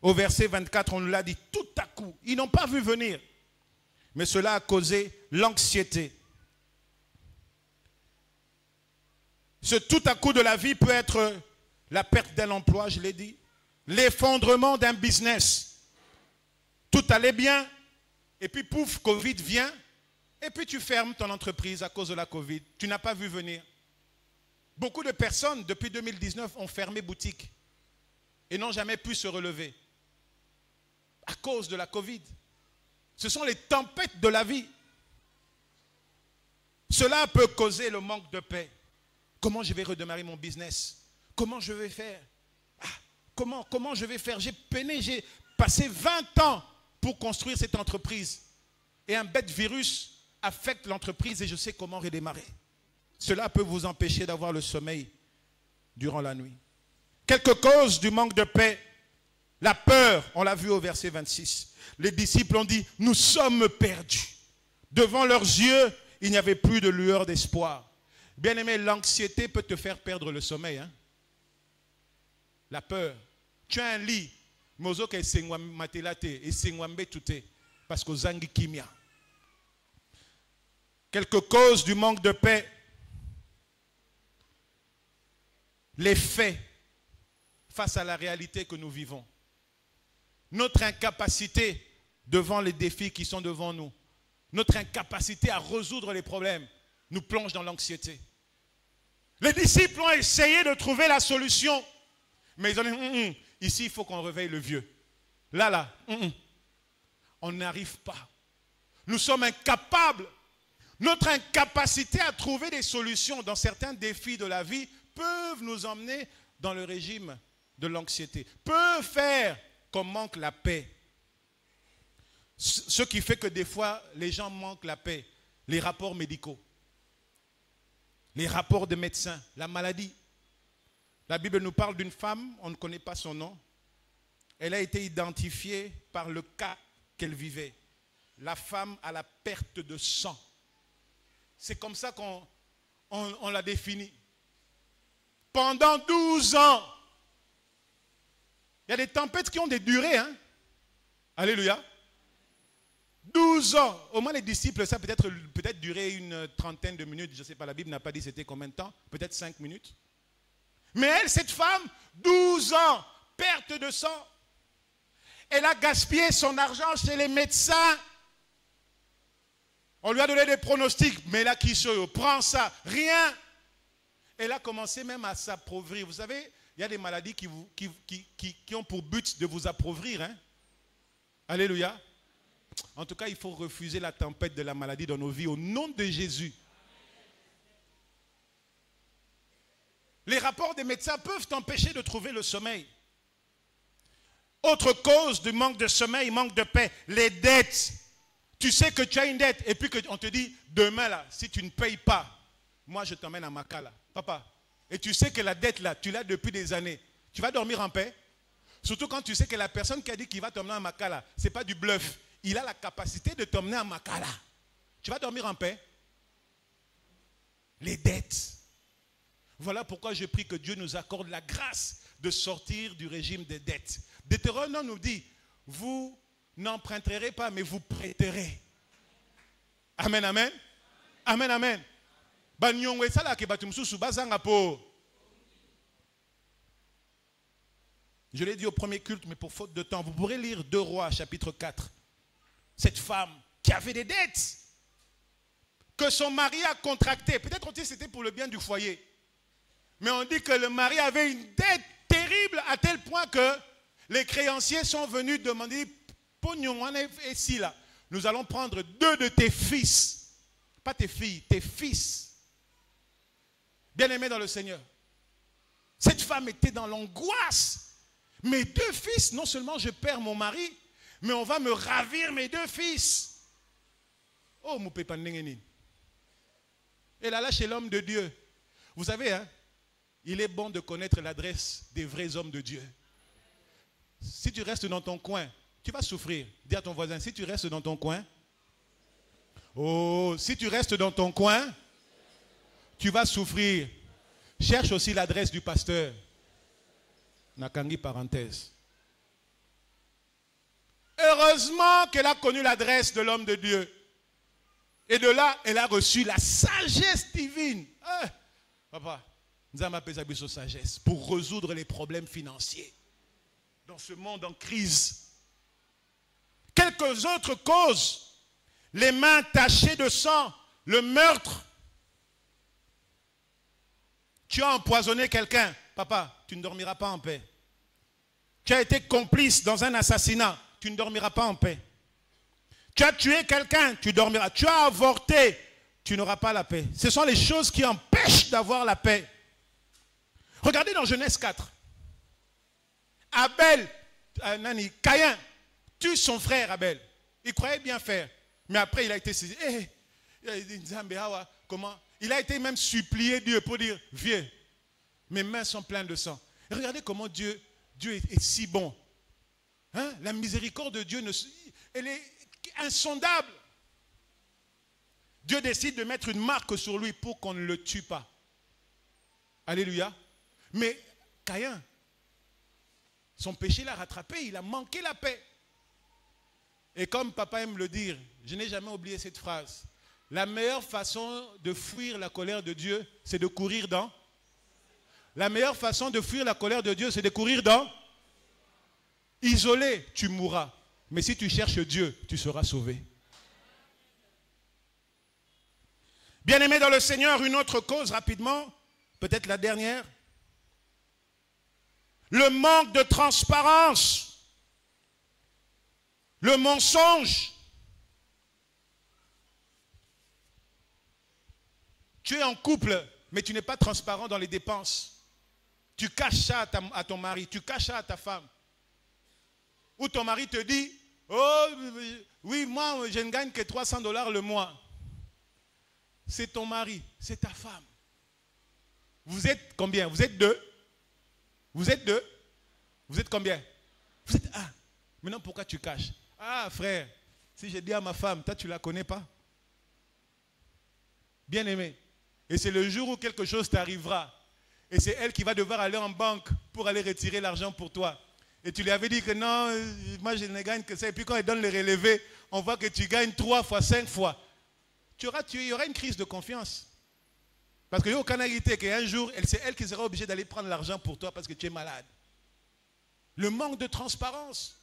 Au verset 24, on nous l'a dit, tout à coup. Ils n'ont pas vu venir. Mais cela a causé l'anxiété. Ce tout à coup de la vie peut être la perte d'un emploi, je l'ai dit. L'effondrement d'un business. Tout allait bien. Et puis pouf, Covid vient. Et puis tu fermes ton entreprise à cause de la Covid. Tu n'as pas vu venir. Beaucoup de personnes, depuis 2019, ont fermé boutique. Et n'ont jamais pu se relever. À cause de la Covid. Ce sont les tempêtes de la vie. Cela peut causer le manque de paix. Comment je vais redémarrer mon business? Comment je vais faire? Comment je vais faire? J'ai peiné, j'ai passé 20 ans pour construire cette entreprise. Et un bête virus affecte l'entreprise et je sais comment redémarrer. Cela peut vous empêcher d'avoir le sommeil durant la nuit. Quelques causes du manque de paix. La peur, on l'a vu au verset 26. Les disciples ont dit, nous sommes perdus. Devant leurs yeux, il n'y avait plus de lueur d'espoir. Bien-aimé, l'anxiété peut te faire perdre le sommeil. Hein? La peur. Tu as un lit. Parce que zangi kimia. Quelques causes du manque de paix. Les faits face à la réalité que nous vivons. Notre incapacité devant les défis qui sont devant nous. Notre incapacité à résoudre les problèmes nous plonge dans l'anxiété. Les disciples ont essayé de trouver la solution. Mais ils ont dit, ici il faut qu'on réveille le vieux. Là, on n'arrive pas. Nous sommes incapables. Notre incapacité à trouver des solutions dans certains défis de la vie peuvent nous emmener dans le régime de l'anxiété. Peuvent faire qu'on manque la paix. Ce qui fait que des fois, les gens manquent la paix. Les rapports médicaux. Les rapports de médecins. La maladie. La Bible nous parle d'une femme, on ne connaît pas son nom. Elle a été identifiée par le cas qu'elle vivait. La femme à la perte de sang. C'est comme ça qu'on l'a définie. Pendant 12 ans. Il y a des tempêtes qui ont des durées. Hein? Alléluia. 12 ans. Au moins les disciples, ça peut-être durer une trentaine de minutes. Je ne sais pas, la Bible n'a pas dit c'était combien de temps. Peut-être 5 minutes. Mais elle, cette femme, 12 ans, perte de sang. Elle a gaspillé son argent chez les médecins. On lui a donné des pronostics. Mais là, qui se prend ça? Rien. Elle a commencé même à s'appauvrir. Vous savez, il y a des maladies qui ont pour but de vous appauvrir. Hein? Alléluia. En tout cas, il faut refuser la tempête de la maladie dans nos vies au nom de Jésus. Les rapports des médecins peuvent t'empêcher de trouver le sommeil. Autre cause du manque de sommeil, manque de paix, les dettes. Tu sais que tu as une dette et puis qu'on te dit, demain là, si tu ne payes pas, moi je t'emmène à Makala. Papa, et tu sais que la dette là, tu l'as depuis des années. Tu vas dormir en paix? Surtout quand tu sais que la personne qui a dit qu'il va t'emmener à Makala, ce n'est pas du bluff. Il a la capacité de t'emmener à Makala. Tu vas dormir en paix? Les dettes. Voilà pourquoi je prie que Dieu nous accorde la grâce de sortir du régime des dettes. Deutéronome nous dit, vous n'emprunterez pas, mais vous prêterez. Amen, amen. Amen, amen. Je l'ai dit au premier culte, mais pour faute de temps, vous pourrez lire 2 Rois, chapitre 4. Cette femme qui avait des dettes que son mari a contractées. Peut-être que c'était pour le bien du foyer. Mais on dit que le mari avait une dette terrible à tel point que les créanciers sont venus demander, ici là, nous allons prendre 2 de tes fils, pas tes filles, tes fils, bien-aimés dans le Seigneur. Cette femme était dans l'angoisse. Mes 2 fils, non seulement je perds mon mari, mais on va me ravir mes 2 fils. Oh, mon pépin n'engeni. Et là, chez l'homme de Dieu, vous savez, hein, il est bon de connaître l'adresse des vrais hommes de Dieu. Si tu restes dans ton coin, tu vas souffrir. Dis à ton voisin, si tu restes dans ton coin, oh, si tu restes dans ton coin, tu vas souffrir. Cherche aussi l'adresse du pasteur. Nakangi parenthèse. Heureusement qu'elle a connu l'adresse de l'homme de Dieu. Et de là, elle a reçu la sagesse divine. Papa, nous avons appelé ça sagesse pour résoudre les problèmes financiers dans ce monde en crise. Quelques autres causes, les mains tachées de sang, le meurtre. Tu as empoisonné quelqu'un, papa, tu ne dormiras pas en paix. Tu as été complice dans un assassinat, tu ne dormiras pas en paix. Tu as tué quelqu'un, tu dormiras. Tu as avorté, tu n'auras pas la paix. Ce sont les choses qui empêchent d'avoir la paix. Regardez dans Genèse 4. Abel, Caïn, tue son frère Abel. Il croyait bien faire. Mais après, il a été saisi. Comment? Il a été même supplié Dieu pour dire, viens, mes mains sont pleines de sang. Et regardez comment Dieu est si bon. Hein? La miséricorde de Dieu, elle est insondable. Dieu décide de mettre une marque sur lui pour qu'on ne le tue pas. Alléluia. Mais Caïn, son péché l'a rattrapé, il a manqué la paix. Et comme papa aime le dire, je n'ai jamais oublié cette phrase. La meilleure façon de fuir la colère de Dieu, c'est de courir dans. La meilleure façon de fuir la colère de Dieu, c'est de courir dans. Isolé, tu mourras. Mais si tu cherches Dieu, tu seras sauvé. Bien-aimés dans le Seigneur, une autre cause rapidement, peut-être la dernière. Le manque de transparence. Le mensonge. Tu es en couple, mais tu n'es pas transparent dans les dépenses. Tu caches ça à ton mari, tu caches ça à ta femme. Ou ton mari te dit, oh oui, moi je ne gagne que $300 le mois. C'est ton mari, c'est ta femme. Vous êtes combien? Vous êtes 2? Vous êtes 2? Vous êtes combien? Vous êtes 1. Maintenant pourquoi tu caches? Ah frère, si je dis à ma femme, toi tu ne la connais pas. Bien aimé. Et c'est le jour où quelque chose t'arrivera. Et c'est elle qui va devoir aller en banque pour aller retirer l'argent pour toi. Et tu lui avais dit que non, moi je ne gagne que ça. Et puis quand elle donne le relevé, on voit que tu gagnes 3 fois, 5 fois. Il y aura une crise de confiance. Parce qu'il y a aucune réalité qu'un jour, c'est elle qui sera obligée d'aller prendre l'argent pour toi parce que tu es malade. Le manque de transparence.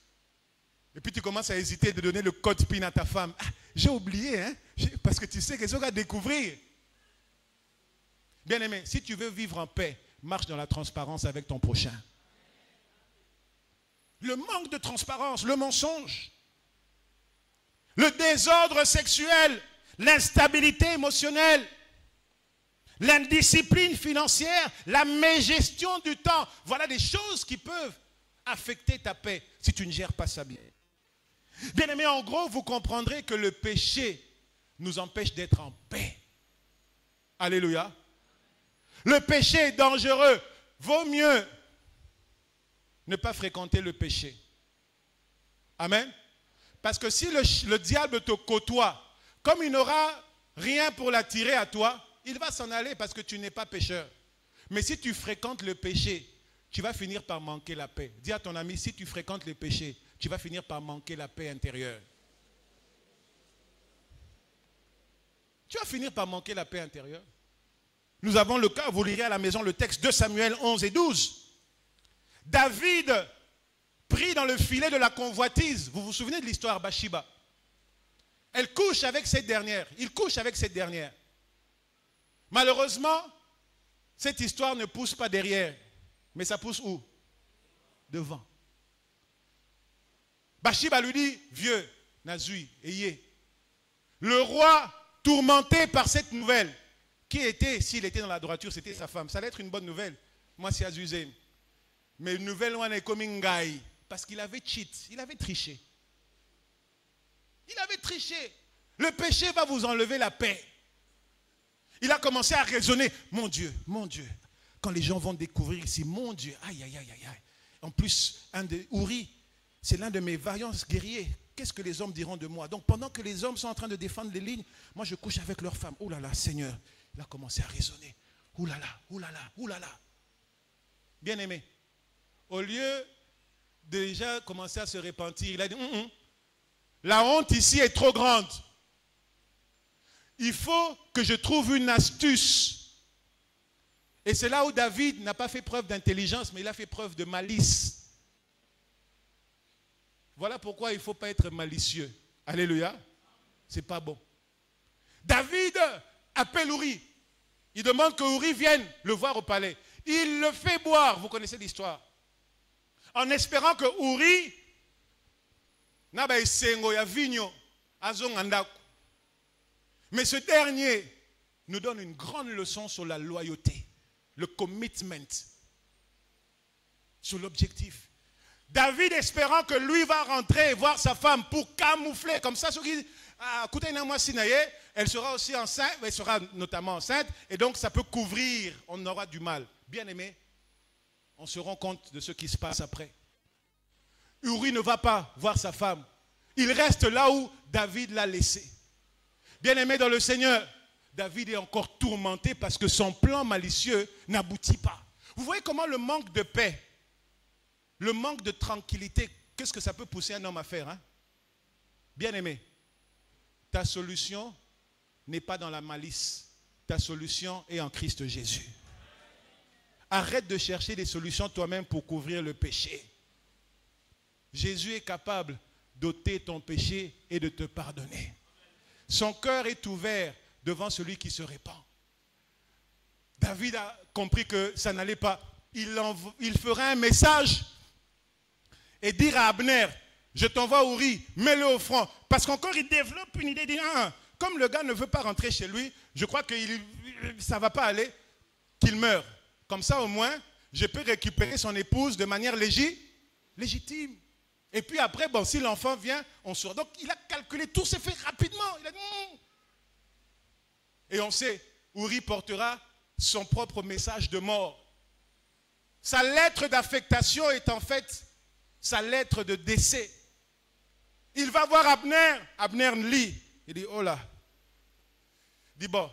Et puis tu commences à hésiter de donner le code PIN à ta femme. Ah, j'ai oublié, hein? Parce que tu sais que ça va découvrir. Bien-aimé, si tu veux vivre en paix, marche dans la transparence avec ton prochain. Le manque de transparence, le mensonge, le désordre sexuel, l'instabilité émotionnelle, l'indiscipline financière, la mégestion du temps. Voilà des choses qui peuvent affecter ta paix si tu ne gères pas ça bien. Bien-aimé, en gros, vous comprendrez que le péché nous empêche d'être en paix. Alléluia. Le péché est dangereux. Vaut mieux ne pas fréquenter le péché. Amen. Parce que si le diable te côtoie, comme il n'aura rien pour l'attirer à toi, il va s'en aller parce que tu n'es pas pécheur. Mais si tu fréquentes le péché, tu vas finir par manquer la paix. Dis à ton ami, si tu fréquentes le péché, tu vas finir par manquer la paix intérieure. Tu vas finir par manquer la paix intérieure. Nous avons le cas, vous lirez à la maison le texte de Samuel 11 et 12. David, pris dans le filet de la convoitise, vous vous souvenez de l'histoire Bathsheba? Elle couche avec cette dernière, il couche avec cette dernière. Malheureusement, cette histoire ne pousse pas derrière, mais ça pousse où? Devant. Bathsheba lui dit, vieux, Nazui, ayez. Le roi, tourmenté par cette nouvelle, qui était, s'il était dans la droiture, c'était sa femme. Ça allait être une bonne nouvelle. Moi, c'est Azuzé. Mais une nouvelle, on est comme un gars. Parce qu'il avait cheat, il avait triché. Il avait triché. Le péché va vous enlever la paix. Il a commencé à raisonner. Mon Dieu, quand les gens vont découvrir ici, mon Dieu, aïe, aïe, aïe, aïe, aïe. En plus, Uri, c'est l'un de mes vaillants guerriers. Qu'est-ce que les hommes diront de moi? Donc pendant que les hommes sont en train de défendre les lignes, moi je couche avec leurs femmes. Oh là là, Seigneur, il a commencé à raisonner. Oh là là, oh là là, oh là là. Bien aimé, au lieu de déjà commencer à se repentir, il a dit, la honte ici est trop grande. Il faut que je trouve une astuce. Et c'est là où David n'a pas fait preuve d'intelligence, mais il a fait preuve de malice. Voilà pourquoi il ne faut pas être malicieux. Alléluia. C'est pas bon. David appelle Uri. Il demande que Uri vienne le voir au palais. Il le fait boire. Vous connaissez l'histoire. En espérant que Uri mais ce dernier nous donne une grande leçon sur la loyauté, le commitment, sur l'objectif. David espérant que lui va rentrer et voir sa femme pour camoufler, comme ça, ceux qui elle sera aussi enceinte, elle sera notamment enceinte, et donc ça peut couvrir, on aura du mal. Bien aimé, on se rend compte de ce qui se passe après. Uri ne va pas voir sa femme. Il reste là où David l'a laissé. Bien aimé dans le Seigneur, David est encore tourmenté parce que son plan malicieux n'aboutit pas. Vous voyez comment le manque de paix, le manque de tranquillité, qu'est-ce que ça peut pousser un homme à faire, hein? Bien aimé, ta solution n'est pas dans la malice. Ta solution est en Christ Jésus. Arrête de chercher des solutions toi-même pour couvrir le péché. Jésus est capable d'ôter ton péché et de te pardonner. Son cœur est ouvert devant celui qui se répand. David a compris que ça n'allait pas. Il fera un message et dire à Abner, je t'envoie Uri, mets-le au front. Parce qu'encore il développe une idée, il dit, comme le gars ne veut pas rentrer chez lui, je crois que ça ne va pas aller, qu'il meure. Comme ça au moins, je peux récupérer son épouse de manière légitime. Et puis après, bon, si l'enfant vient, on sort. Donc il a calculé, tout s'est fait rapidement. Il a dit, Et on sait, Uri portera son propre message de mort. Sa lettre d'affectation est en fait sa lettre de décès. Il va voir Abner. Abner lit. Il dit, oh là. Il dit, bon,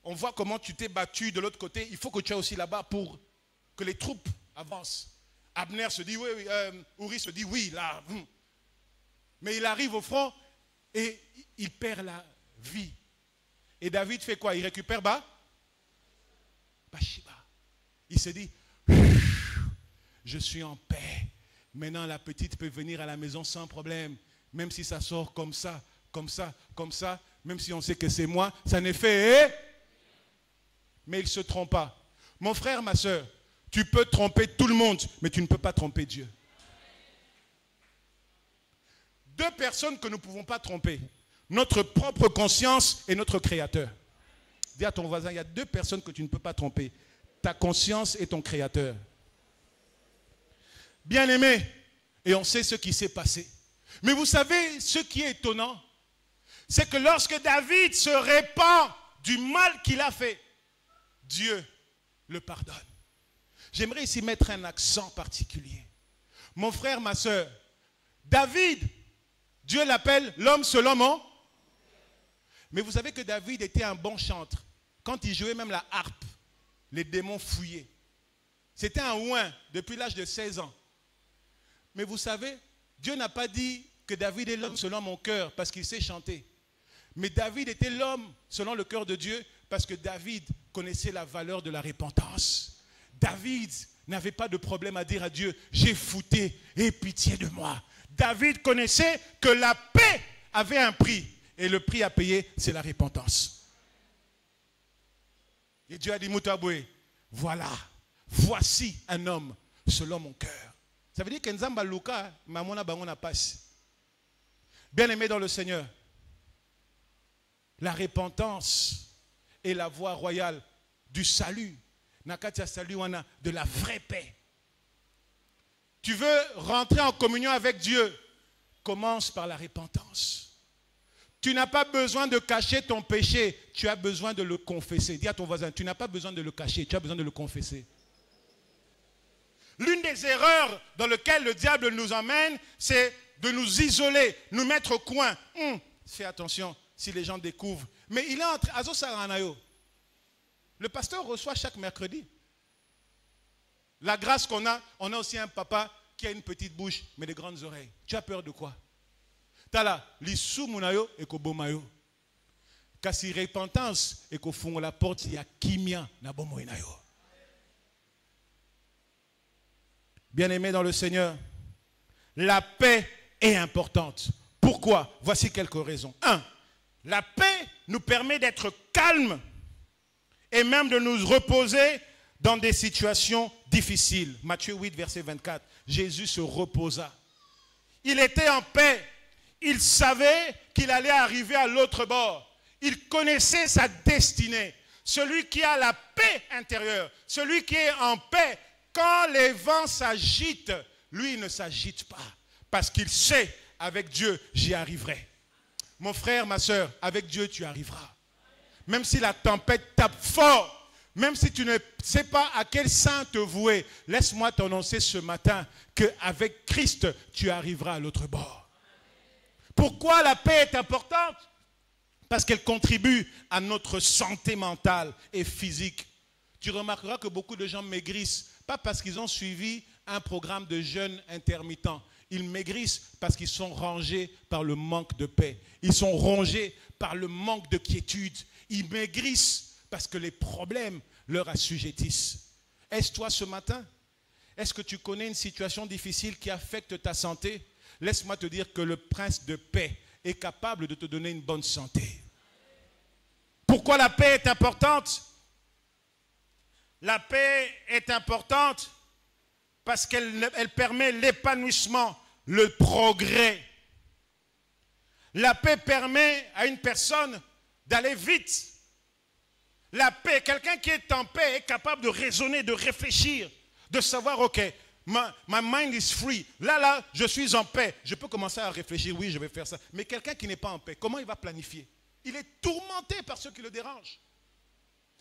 on voit comment tu t'es battu de l'autre côté. Il faut que tu sois aussi là-bas pour que les troupes avancent. Abner se dit, oui, Uri se dit, oui, là. Mais il arrive au front et il perd la vie. Et David fait quoi? Il récupère Bathsheba. Il se dit, je suis en paix. Maintenant, la petite peut venir à la maison sans problème. Même si ça sort comme ça, comme ça, comme ça. Même si on sait que c'est moi, ça n'est fait. Mais il ne se trompe pas. Mon frère, ma soeur, tu peux tromper tout le monde, mais tu ne peux pas tromper Dieu. Deux personnes que nous ne pouvons pas tromper. Notre propre conscience et notre Créateur. Dis à ton voisin, il y a deux personnes que tu ne peux pas tromper. Ta conscience et ton Créateur. Bien aimé, et on sait ce qui s'est passé. Mais vous savez, ce qui est étonnant, c'est que lorsque David se répand du mal qu'il a fait, Dieu le pardonne. J'aimerais ici mettre un accent particulier. Mon frère, ma soeur, David, Dieu l'appelle l'homme selon mon. Mais vous savez que David était un bon chanteur. Quand il jouait même la harpe, les démons fouillaient. C'était un ouin depuis l'âge de 16 ans. Mais vous savez, Dieu n'a pas dit que David est l'homme selon mon cœur parce qu'il sait chanter. Mais David était l'homme selon le cœur de Dieu parce que David connaissait la valeur de la repentance. David n'avait pas de problème à dire à Dieu, j'ai fouté, aie pitié de moi. David connaissait que la paix avait un prix. Et le prix à payer, c'est la repentance. Et Dieu a dit, Moutaboué, voilà, voici un homme selon mon cœur. Ça veut dire que Nzamba Luka, Mamona Bangona passe. Bien-aimé dans le Seigneur, la repentance est la voie royale du salut. Nakatia salut wana, de la vraie paix. Tu veux rentrer en communion avec Dieu, commence par la repentance. Tu n'as pas besoin de cacher ton péché, tu as besoin de le confesser. Dis à ton voisin, tu n'as pas besoin de le cacher, tu as besoin de le confesser. L'une des erreurs dans lesquelles le diable nous emmène, c'est de nous isoler, nous mettre au coin. Fais attention si les gens découvrent. Mais il est entre Azo Saranayo. Le pasteur reçoit chaque mercredi. La grâce qu'on a, on a aussi un papa qui a une petite bouche, mais de grandes oreilles. Tu as peur de quoi? Tala, l'issou munayo et ko bomayo. Kasi repentance et ko fungo la porte ya kimia na bomo inayo. Bien-aimés dans le Seigneur, la paix est importante. Pourquoi? Voici quelques raisons. 1. La paix nous permet d'être calmes et même de nous reposer dans des situations difficiles. Matthieu 8, verset 24. Jésus se reposa. Il était en paix. Il savait qu'il allait arriver à l'autre bord. Il connaissait sa destinée. Celui qui a la paix intérieure, celui qui est en paix, quand les vents s'agitent, lui, il ne s'agite pas. Parce qu'il sait, avec Dieu, j'y arriverai. Mon frère, ma soeur, avec Dieu, tu arriveras. Même si la tempête tape fort, même si tu ne sais pas à quel saint te vouer, laisse-moi t'annoncer ce matin qu'avec Christ, tu arriveras à l'autre bord. Pourquoi la paix est importante? Parce qu'elle contribue à notre santé mentale et physique. Tu remarqueras que beaucoup de gens maigrissent, pas parce qu'ils ont suivi un programme de jeûne intermittent. Ils maigrissent parce qu'ils sont rongés par le manque de paix. Ils sont rongés par le manque de quiétude. Ils maigrissent parce que les problèmes leur assujettissent. Est-ce toi ce matin? Est-ce que tu connais une situation difficile qui affecte ta santé? Laisse-moi te dire que le prince de paix est capable de te donner une bonne santé. Pourquoi la paix est importante? La paix est importante parce qu'elle permet l'épanouissement, le progrès. La paix permet à une personne d'aller vite. La paix, quelqu'un qui est en paix est capable de raisonner, de réfléchir, de savoir, ok, my mind is free. Là, je suis en paix. Je peux commencer à réfléchir, oui, je vais faire ça. Mais quelqu'un qui n'est pas en paix, comment il va planifier? Il est tourmenté par ce qui le dérange.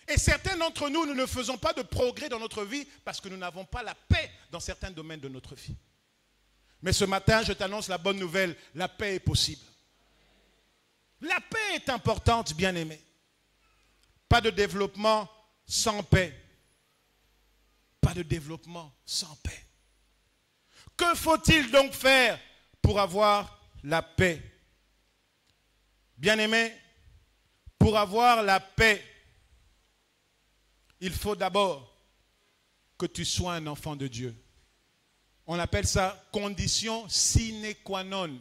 Et certains d'entre nous, nous ne faisons pas de progrès dans notre vie parce que nous n'avons pas la paix dans certains domaines de notre vie. Mais ce matin, je t'annonce la bonne nouvelle, la paix est possible. La paix est importante, bien-aimé. Pas de développement sans paix. Pas de développement sans paix. Que faut-il donc faire pour avoir la paix? Bien-aimé, pour avoir la paix, il faut d'abord que tu sois un enfant de Dieu. On appelle ça condition sine qua non.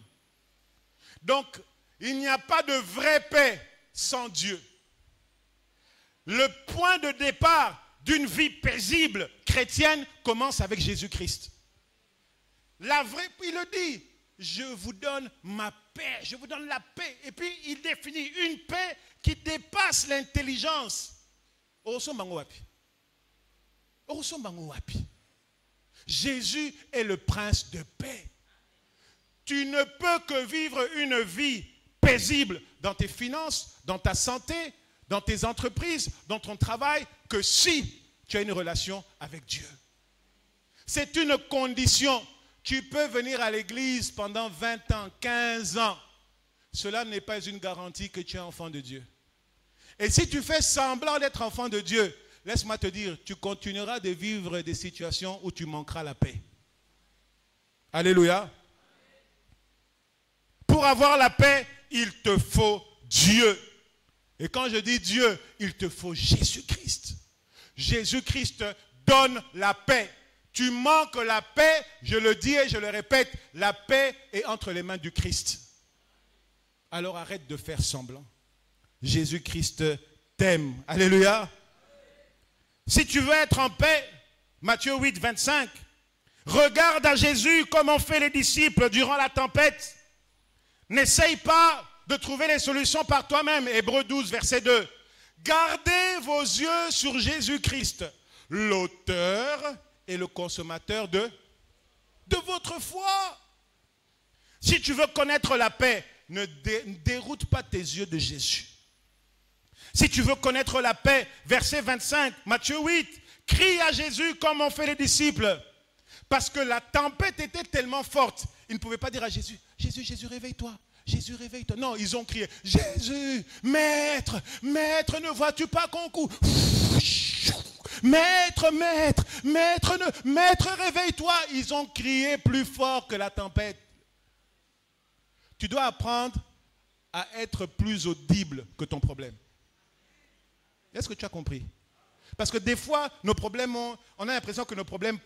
Donc, il n'y a pas de vraie paix sans Dieu. Le point de départ d'une vie paisible chrétienne commence avec Jésus-Christ. La vraie, il le dit, je vous donne ma paix, je vous donne la paix. Et puis il définit une paix qui dépasse l'intelligence. Jésus est le prince de paix. Tu ne peux que vivre une vie paisible dans tes finances, dans ta santé, dans tes entreprises, dans ton travail, que si tu as une relation avec Dieu. C'est une condition. Tu peux venir à l'église pendant 20 ans, 15 ans. Cela n'est pas une garantie que tu es enfant de Dieu. Et si tu fais semblant d'être enfant de Dieu, laisse-moi te dire, tu continueras de vivre des situations où tu manqueras la paix. Alléluia. Pour avoir la paix, il te faut Dieu. Et quand je dis Dieu, il te faut Jésus-Christ. Jésus-Christ donne la paix. Tu manques la paix, je le dis et je le répète, la paix est entre les mains du Christ. Alors arrête de faire semblant. Jésus-Christ t'aime. Alléluia. Si tu veux être en paix, Matthieu 8, 25, regarde à Jésus comme ont fait les disciples durant la tempête. N'essaye pas de trouver les solutions par toi-même. Hébreux 12, verset 2. Gardez vos yeux sur Jésus-Christ, l'auteur et le consommateur de votre foi. Si tu veux connaître la paix, ne déroute pas tes yeux de Jésus. Si tu veux connaître la paix, verset 25, Matthieu 8, crie à Jésus comme ont fait les disciples. Parce que la tempête était tellement forte, ils ne pouvaient pas dire à Jésus, Jésus, Jésus, réveille-toi. Jésus, réveille-toi. Non, ils ont crié, Jésus, maître, maître, ne vois-tu pas qu'on court? Maître, maître, maître, réveille-toi. Ils ont crié plus fort que la tempête. Tu dois apprendre à être plus audible que ton problème. Est-ce que tu as compris? Parce que des fois, nos problèmes, on a l'impression que nos problèmes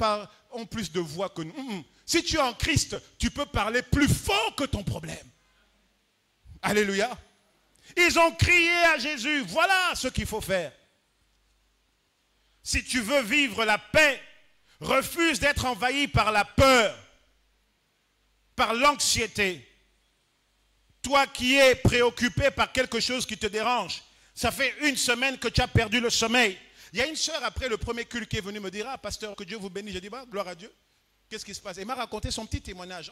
ont plus de voix que nous. Si tu es en Christ, tu peux parler plus fort que ton problème. Alléluia. Ils ont crié à Jésus, voilà ce qu'il faut faire. Si tu veux vivre la paix, refuse d'être envahi par la peur, par l'anxiété. Toi qui es préoccupé par quelque chose qui te dérange, ça fait une semaine que tu as perdu le sommeil. Il y a une sœur après le premier culte qui est venue me dire, ah pasteur, que Dieu vous bénisse. J'ai dit, bah, gloire à Dieu. Qu'est-ce qui se passe? Elle m'a raconté son petit témoignage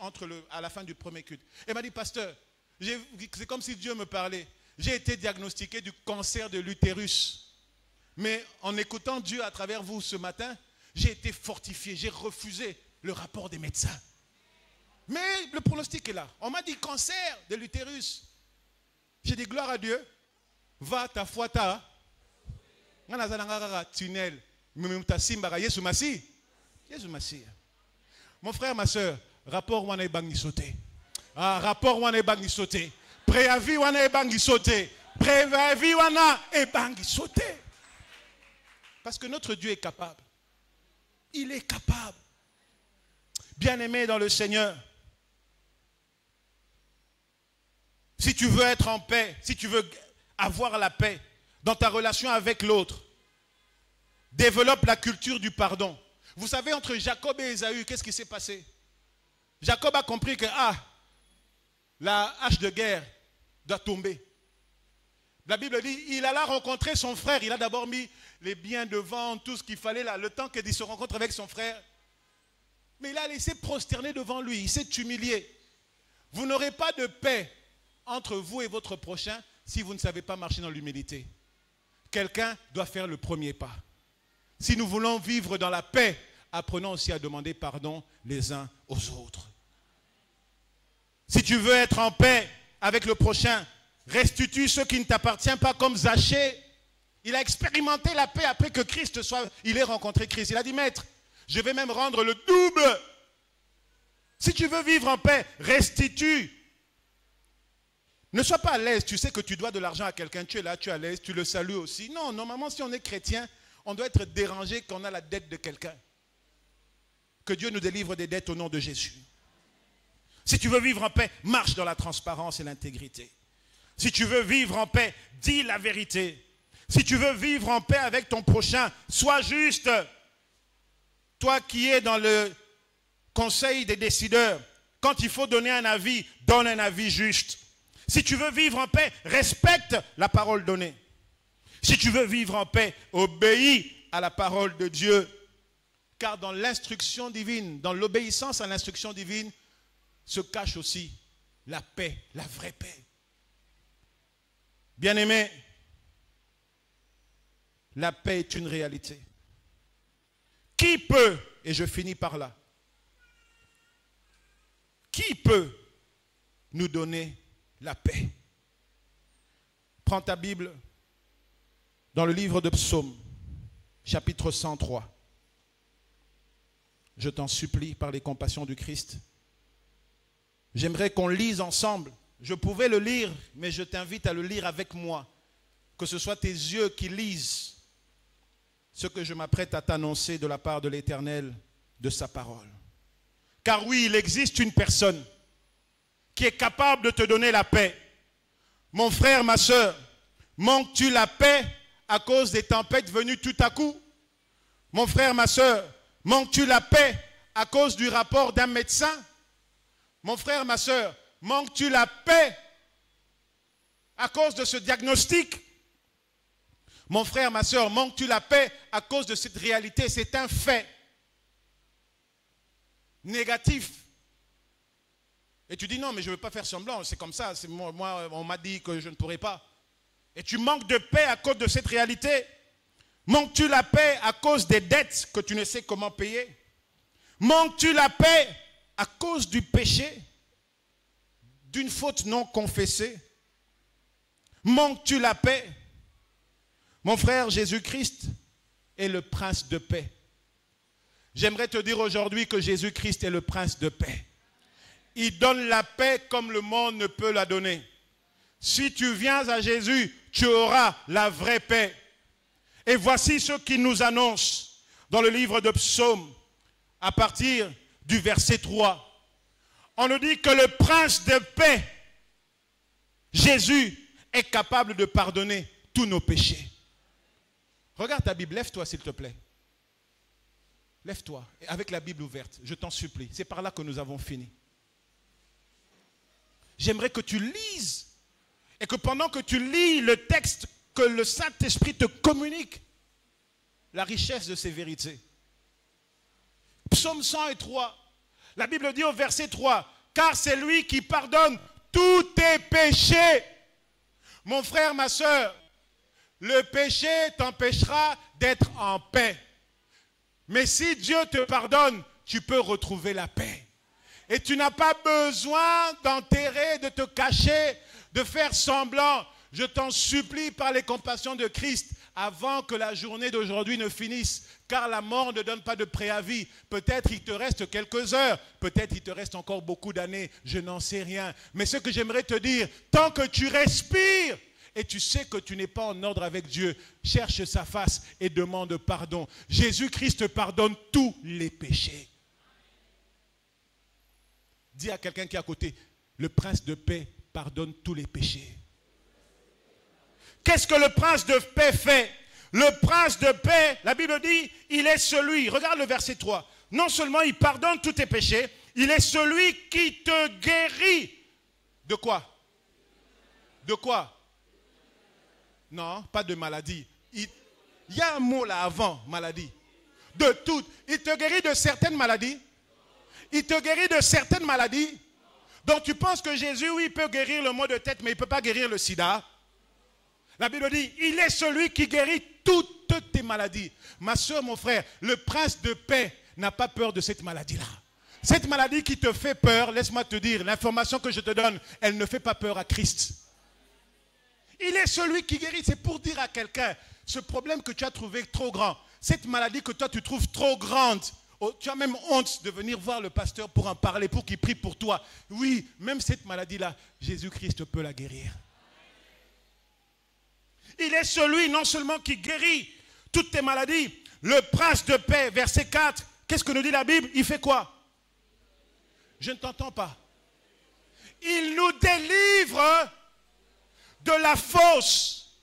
à la fin du premier culte. Elle m'a dit, pasteur, c'est comme si Dieu me parlait. J'ai été diagnostiqué du cancer de l'utérus. Mais en écoutant Dieu à travers vous ce matin, j'ai été fortifié. J'ai refusé le rapport des médecins. Mais le pronostic est là. On m'a dit cancer de l'utérus. J'ai dit gloire à Dieu. Va ta foi ta. Tunnel. Mon frère, ma soeur, rapport wana ebangi sauté. Ah, rapport wana ebangi sauté. Préavis wana ebangi sauté. Préavis wana ebangi sauté. Parce que notre Dieu est capable. Il est capable. Bien-aimé dans le Seigneur, si tu veux être en paix, si tu veux avoir la paix dans ta relation avec l'autre, développe la culture du pardon. Vous savez, entre Jacob et Ésaü, qu'est-ce qui s'est passé? Jacob a compris que la hache de guerre doit tomber. La Bible dit, il alla rencontrer son frère. Il a d'abord mis les biens devant, tout ce qu'il fallait là, le temps qu'il se rencontre avec son frère. Mais il a laissé prosterner devant lui, il s'est humilié. Vous n'aurez pas de paix entre vous et votre prochain si vous ne savez pas marcher dans l'humilité. Quelqu'un doit faire le premier pas. Si nous voulons vivre dans la paix, apprenons aussi à demander pardon les uns aux autres. Si tu veux être en paix avec le prochain, restitue ce qui ne t'appartient pas comme Zachée. Il a expérimenté la paix après que il ait rencontré Christ. Il a dit, maître, je vais même rendre le double. Si tu veux vivre en paix, restitue. Ne sois pas à l'aise, tu sais que tu dois de l'argent à quelqu'un, tu es là, tu es à l'aise, tu le salues aussi. Non, normalement, si on est chrétien, on doit être dérangé quand on a la dette de quelqu'un. Que Dieu nous délivre des dettes au nom de Jésus. Si tu veux vivre en paix, marche dans la transparence et l'intégrité. Si tu veux vivre en paix, dis la vérité. Si tu veux vivre en paix avec ton prochain, sois juste. Toi qui es dans le conseil des décideurs, quand il faut donner un avis, donne un avis juste. Si tu veux vivre en paix, respecte la parole donnée. Si tu veux vivre en paix, obéis à la parole de Dieu. Car dans l'instruction divine, dans l'obéissance à l'instruction divine, se cache aussi la paix, la vraie paix. Bien-aimés, la paix est une réalité. Qui peut, et je finis par là, qui peut nous donner la paix? Prends ta Bible dans le livre de Psaumes, chapitre 103. Je t'en supplie par les compassions du Christ. J'aimerais qu'on lise ensemble. Je pouvais le lire, mais je t'invite à le lire avec moi. Que ce soit tes yeux qui lisent ce que je m'apprête à t'annoncer de la part de l'Éternel, de sa parole. Car oui, il existe une personne qui est capable de te donner la paix. Mon frère, ma soeur, manques-tu la paix à cause des tempêtes venues tout à coup? Mon frère, ma soeur, manques-tu la paix à cause du rapport d'un médecin? Mon frère, ma soeur, manques-tu la paix à cause de ce diagnostic? Mon frère, ma soeur, manques-tu la paix à cause de cette réalité? C'est un fait négatif. Et tu dis non, mais je ne veux pas faire semblant, c'est comme ça, moi, on m'a dit que je ne pourrais pas. Et tu manques de paix à cause de cette réalité. Manques-tu la paix à cause des dettes que tu ne sais comment payer? Manques-tu la paix à cause du péché, d'une faute non confessée? Manques-tu la paix? Mon frère, Jésus-Christ est le prince de paix. J'aimerais te dire aujourd'hui que Jésus-Christ est le prince de paix. Il donne la paix comme le monde ne peut la donner. Si tu viens à Jésus, tu auras la vraie paix. Et voici ce qu'il nous annonce dans le livre de Psaumes, à partir du verset 3. On nous dit que le prince de paix, Jésus, est capable de pardonner tous nos péchés. Regarde ta Bible, lève-toi s'il te plaît. Lève-toi, avec la Bible ouverte, je t'en supplie. C'est par là que nous avons fini. J'aimerais que tu lises et que pendant que tu lis le texte, que le Saint-Esprit te communique la richesse de ces vérités. Psaume 103, la Bible dit au verset 3, « Car c'est lui qui pardonne tous tes péchés. » Mon frère, ma soeur, le péché t'empêchera d'être en paix. Mais si Dieu te pardonne, tu peux retrouver la paix. Et tu n'as pas besoin d'enterrer, de te cacher, de faire semblant. Je t'en supplie par les compassions de Christ, avant que la journée d'aujourd'hui ne finisse, car la mort ne donne pas de préavis. Peut-être il te reste quelques heures, peut-être il te reste encore beaucoup d'années, je n'en sais rien. Mais ce que j'aimerais te dire, tant que tu respires, et tu sais que tu n'es pas en ordre avec Dieu, cherche sa face et demande pardon. Jésus-Christ pardonne tous les péchés. Dis à quelqu'un qui est à côté, le prince de paix pardonne tous les péchés. Qu'est-ce que le prince de paix fait? Le prince de paix, la Bible dit, il est celui, regarde le verset 3, non seulement il pardonne tous tes péchés, il est celui qui te guérit. De quoi? De quoi? Non, pas de maladie. Il y a un mot là avant, maladie. De toutes. Il te guérit de certaines maladies. Il te guérit de certaines maladies. Donc tu penses que Jésus, oui, peut guérir le maux de tête, mais il ne peut pas guérir le sida. La Bible dit, il est celui qui guérit toutes tes maladies. Ma soeur, mon frère, le prince de paix n'a pas peur de cette maladie-là. Cette maladie qui te fait peur, laisse-moi te dire, l'information que je te donne, elle ne fait pas peur à Christ. Il est celui qui guérit. C'est pour dire à quelqu'un, ce problème que tu as trouvé trop grand, cette maladie que toi tu trouves trop grande, tu as même honte de venir voir le pasteur pour en parler, pour qu'il prie pour toi. Oui, même cette maladie-là, Jésus-Christ peut la guérir. Il est celui non seulement qui guérit toutes tes maladies, le prince de paix, verset 4, qu'est-ce que nous dit la Bible? Il fait quoi? Je ne t'entends pas. Il nous délivre de la fosse.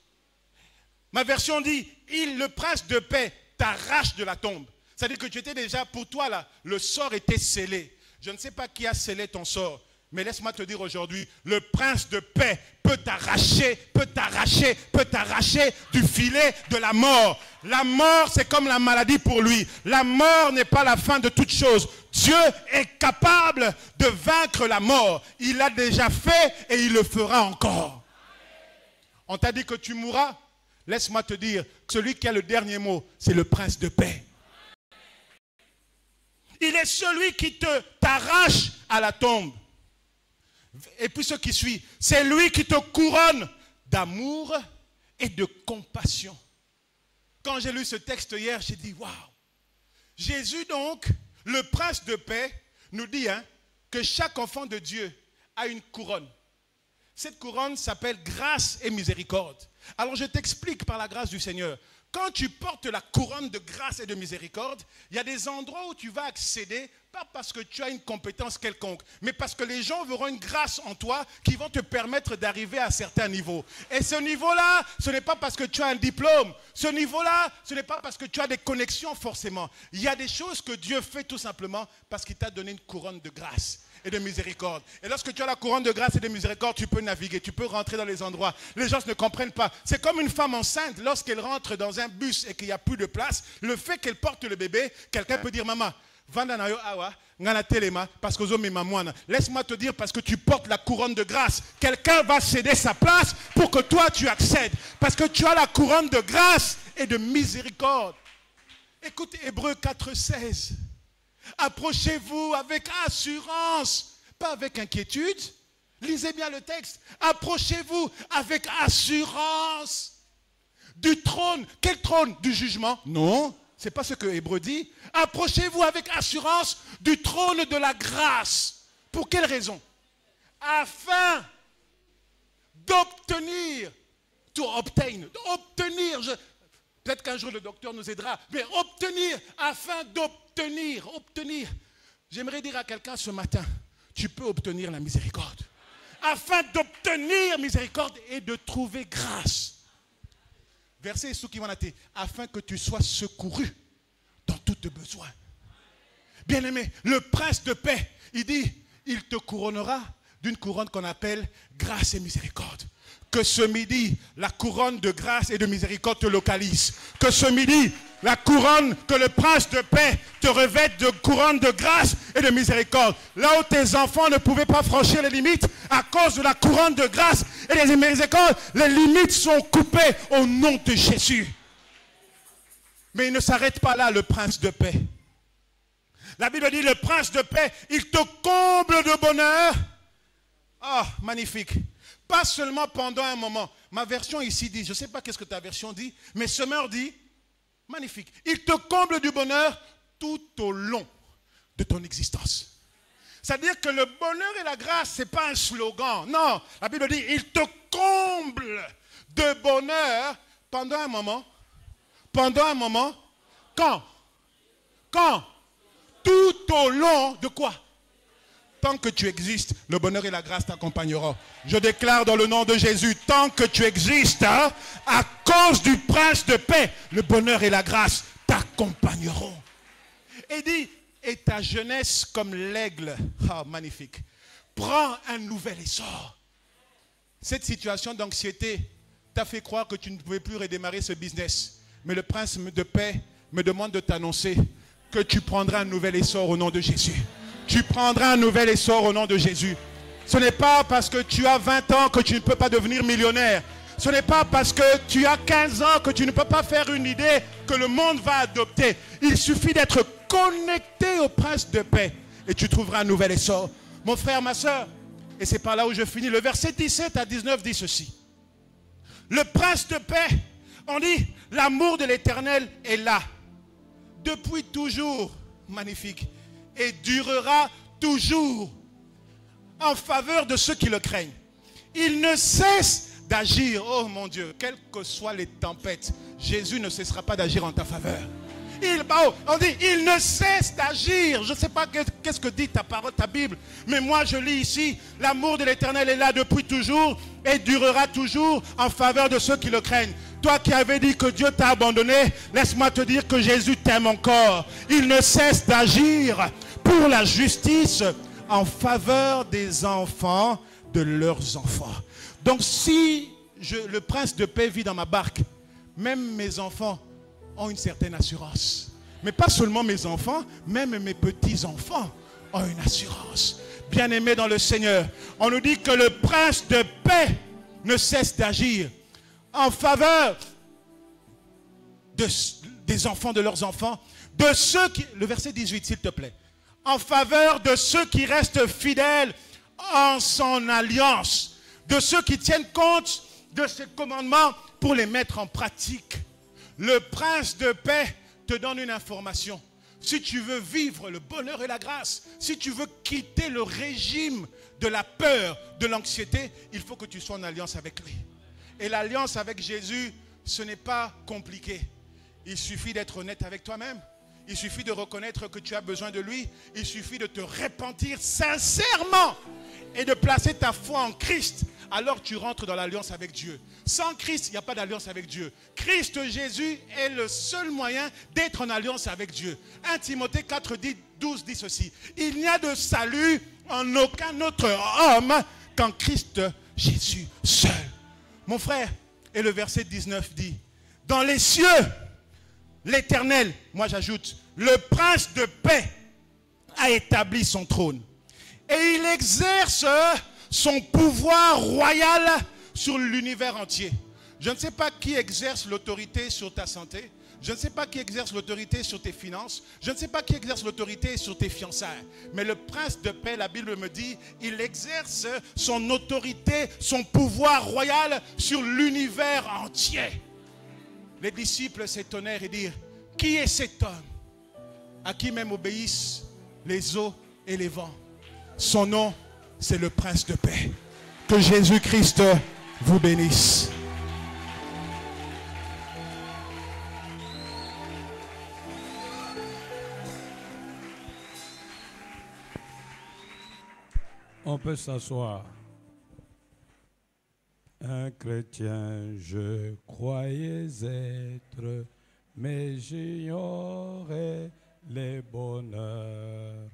Ma version dit, le prince de paix t'arrache de la tombe. C'est-à-dire que tu étais déjà, pour toi là, le sort était scellé. Je ne sais pas qui a scellé ton sort, mais laisse-moi te dire aujourd'hui, le prince de paix peut t'arracher du filet de la mort. La mort, c'est comme la maladie pour lui. La mort n'est pas la fin de toute chose. Dieu est capable de vaincre la mort. Il l'a déjà fait et il le fera encore. On t'a dit que tu mourras. Laisse-moi te dire, celui qui a le dernier mot, c'est le prince de paix. Il est celui qui t'arrache à la tombe. Et puis ce qui suit, c'est lui qui te couronne d'amour et de compassion. Quand j'ai lu ce texte hier, j'ai dit, waouh. Jésus donc, le prince de paix, nous dit que chaque enfant de Dieu a une couronne. Cette couronne s'appelle grâce et miséricorde. Alors je t'explique par la grâce du Seigneur quand tu portes la couronne de grâce et de miséricorde, il y a des endroits où tu vas accéder, pas parce que tu as une compétence quelconque, mais parce que les gens verront une grâce en toi qui vont te permettre d'arriver à certains niveaux. Et ce niveau-là, ce n'est pas parce que tu as un diplôme. Ce niveau-là, ce n'est pas parce que tu as des connexions forcément. Il y a des choses que Dieu fait tout simplement parce qu'il t'a donné une couronne de grâce et de miséricorde. Et lorsque tu as la couronne de grâce et de miséricorde, tu peux naviguer, tu peux rentrer dans les endroits. Les gens ne comprennent pas. C'est comme une femme enceinte, lorsqu'elle rentre dans un bus et qu'il n'y a plus de place, le fait qu'elle porte le bébé, quelqu'un peut dire, maman, laisse-moi te dire, parce que tu portes la couronne de grâce, quelqu'un va céder sa place pour que toi tu accèdes. Parce que tu as la couronne de grâce et de miséricorde. Écoute Hébreux 4,16. Approchez-vous avec assurance, pas avec inquiétude. Lisez bien le texte. Approchez-vous avec assurance du trône. Quel trône? Du jugement? Non, ce n'est pas ce que Hébreux dit. Approchez-vous avec assurance du trône de la grâce. Pour quelle raison? Afin d'obtenir, peut-être qu'un jour le docteur nous aidera, mais afin d'obtenir. J'aimerais dire à quelqu'un ce matin, tu peux obtenir la miséricorde. Afin d'obtenir miséricorde et de trouver grâce. Verset sous qui vont noter, afin que tu sois secouru dans tous tes besoins. Bien-aimé, le prince de paix, il dit, il te couronnera d'une couronne qu'on appelle grâce et miséricorde. Que ce midi, la couronne de grâce et de miséricorde te localise. Que ce midi, la couronne, que le prince de paix te revête de couronne de grâce et de miséricorde. Là où tes enfants ne pouvaient pas franchir les limites, à cause de la couronne de grâce et de miséricorde, les limites sont coupées au nom de Jésus. Mais il ne s'arrête pas là, le prince de paix. La Bible dit, le prince de paix, il te comble de bonheur. Ah, magnifique. Pas seulement pendant un moment. Ma version ici dit, je ne sais pas qu'est-ce que ta version dit, mais Semeur dit, magnifique. Il te comble du bonheur tout au long de ton existence. C'est-à-dire que le bonheur et la grâce, ce n'est pas un slogan. Non, la Bible dit, il te comble de bonheur pendant un moment. Pendant un moment. Quand? Quand? Tout au long de quoi? Tant que tu existes, le bonheur et la grâce t'accompagneront. Je déclare dans le nom de Jésus, tant que tu existes, hein, à cause du prince de paix, le bonheur et la grâce t'accompagneront. Et dit, et ta jeunesse comme l'aigle, ah, magnifique, prend un nouvel essor. Cette situation d'anxiété t'a fait croire que tu ne pouvais plus redémarrer ce business. Mais le prince de paix me demande de t'annoncer que tu prendras un nouvel essor au nom de Jésus. Tu prendras un nouvel essor au nom de Jésus. Ce n'est pas parce que tu as 20 ans que tu ne peux pas devenir millionnaire. Ce n'est pas parce que tu as 15 ans que tu ne peux pas faire une idée que le monde va adopter. Il suffit d'être connecté au prince de paix et tu trouveras un nouvel essor. Mon frère, ma soeur, et c'est par là où je finis. Le verset 17 à 19 dit ceci. Le prince de paix, on dit, l'amour de l'Éternel est là. Depuis toujours, magnifique. Et durera toujours en faveur de ceux qui le craignent. Il ne cesse d'agir. Oh mon Dieu, quelles que soient les tempêtes, Jésus ne cessera pas d'agir en ta faveur. On dit, il ne cesse d'agir. Je ne sais pas qu'est-ce que dit ta parole, ta Bible, mais moi je lis ici, l'amour de l'Éternel est là depuis toujours et durera toujours en faveur de ceux qui le craignent. Toi qui avais dit que Dieu t'a abandonné, laisse-moi te dire que Jésus t'aime encore. Il ne cesse d'agir pour la justice en faveur des enfants de leurs enfants. Donc si le prince de paix vit dans ma barque, même mes enfants ont une certaine assurance. Mais pas seulement mes enfants, même mes petits-enfants ont une assurance. Bien-aimés dans le Seigneur, on nous dit que le prince de paix ne cesse d'agir en faveur des enfants de leurs enfants, de ceux qui... Le verset 18, s'il te plaît. En faveur de ceux qui restent fidèles en son alliance, de ceux qui tiennent compte de ses commandements pour les mettre en pratique. Le prince de paix te donne une information. Si tu veux vivre le bonheur et la grâce, si tu veux quitter le régime de la peur, de l'anxiété, il faut que tu sois en alliance avec lui. Et l'alliance avec Jésus, ce n'est pas compliqué. Il suffit d'être honnête avec toi-même. Il suffit de reconnaître que tu as besoin de lui. Il suffit de te repentir sincèrement et de placer ta foi en Christ. Alors tu rentres dans l'alliance avec Dieu. Sans Christ, il n'y a pas d'alliance avec Dieu. Christ Jésus est le seul moyen d'être en alliance avec Dieu. 1 Timothée 4, 12 dit ceci. Il n'y a de salut en aucun autre homme qu'en Christ Jésus seul. Mon frère, et le verset 19 dit, dans les cieux, l'Éternel, moi j'ajoute, le prince de paix a établi son trône. Et il exerce son pouvoir royal sur l'univers entier. Je ne sais pas qui exerce l'autorité sur ta santé. Je ne sais pas qui exerce l'autorité sur tes finances. Je ne sais pas qui exerce l'autorité sur tes fiançailles. Mais le prince de paix, la Bible me dit, il exerce son autorité, son pouvoir royal sur l'univers entier. Les disciples s'étonnèrent et dirent, qui est cet homme à qui même obéissent les eaux et les vents? Son nom, c'est le prince de paix. Que Jésus-Christ vous bénisse.
On peut s'asseoir. Un chrétien, je croyais être, mais j'ignorais les bonheurs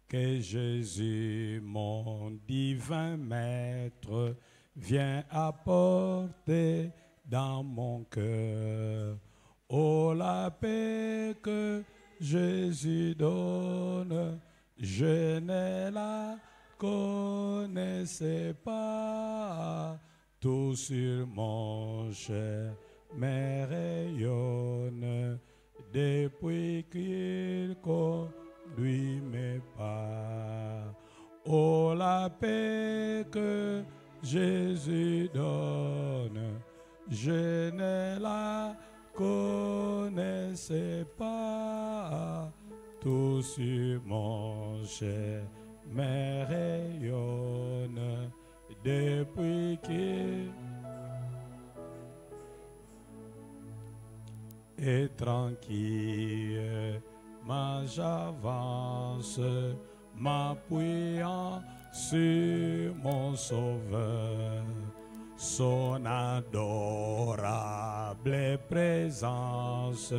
que Jésus, mon divin maître, vient apporter dans mon cœur. Oh, la paix que Jésus donne, je ne la connaissais pas. Tout sur mon chemin rayonne depuis qu'il conduit mes pas. Oh, la paix que Jésus donne, je ne la connaissais pas. Tout sur mon chemin rayonne depuis qu'il est tranquille, j'avance, m'appuyant sur mon Sauveur. Son adorable présence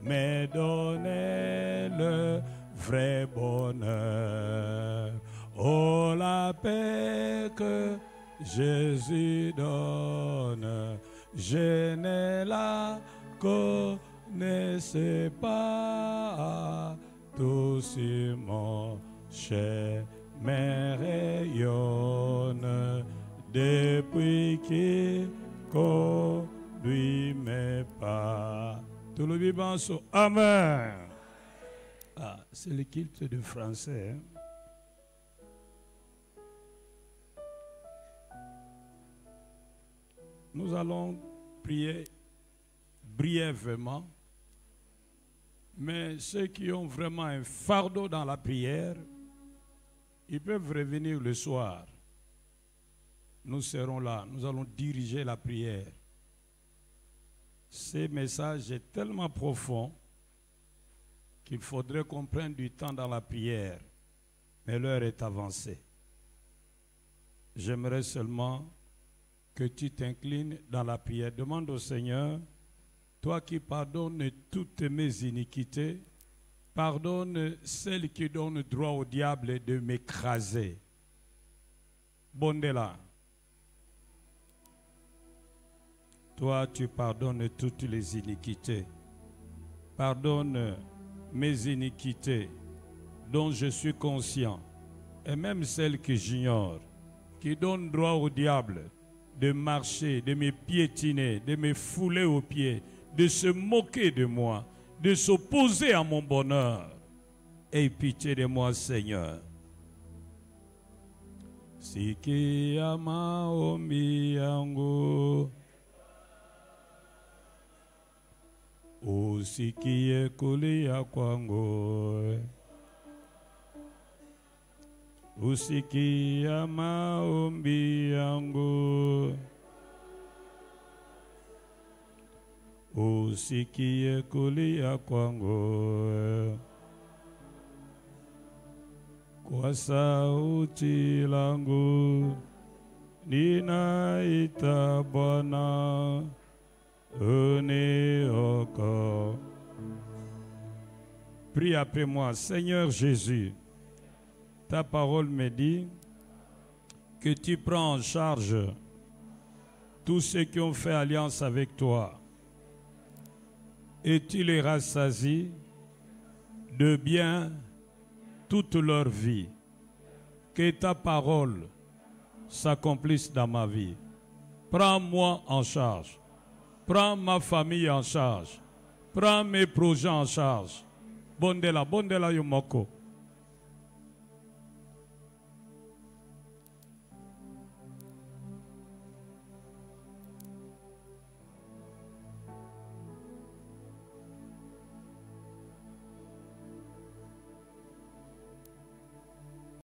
me donnait le vrai bonheur. Oh, la paix que Jésus donne, je ne la connaissais pas. Tout sur mon chemin rayonne depuis qu'il conduit mes pas. Tout le vivant sur Amen. Ah, c'est le culte de français. Hein? Nous allons prier brièvement, mais ceux qui ont vraiment un fardeau dans la prière, ils peuvent revenir le soir. Nous serons là, nous allons diriger la prière. Ce message est tellement profond qu'il faudrait qu'on prenne du temps dans la prière, mais l'heure est avancée. J'aimerais seulement que tu t'inclines dans la prière. Demande au Seigneur, toi qui pardonnes toutes mes iniquités, pardonne celles qui donnent droit au diable de m'écraser. Bondela. Toi, tu pardonnes toutes les iniquités. Pardonne mes iniquités dont je suis conscient, et même celles que j'ignore, qui donnent droit au diable de marcher, de me piétiner, de me fouler aux pieds, de se moquer de moi, de s'opposer à mon bonheur. Aie pitié de moi, Seigneur. Sikia maombi yangu, usikie kulia kwangu. Usikia maombi yangu, usikie kulia kwangu. Kwa sauti langu ninaita Bwana, uniokoe. Prie après moi. Seigneur Jésus, ta parole me dit que tu prends en charge tous ceux qui ont fait alliance avec toi et tu les rassasies de bien toute leur vie. Que ta parole s'accomplisse dans ma vie. Prends-moi en charge. Prends ma famille en charge. Prends mes projets en charge. Bondela, bondela yomoko.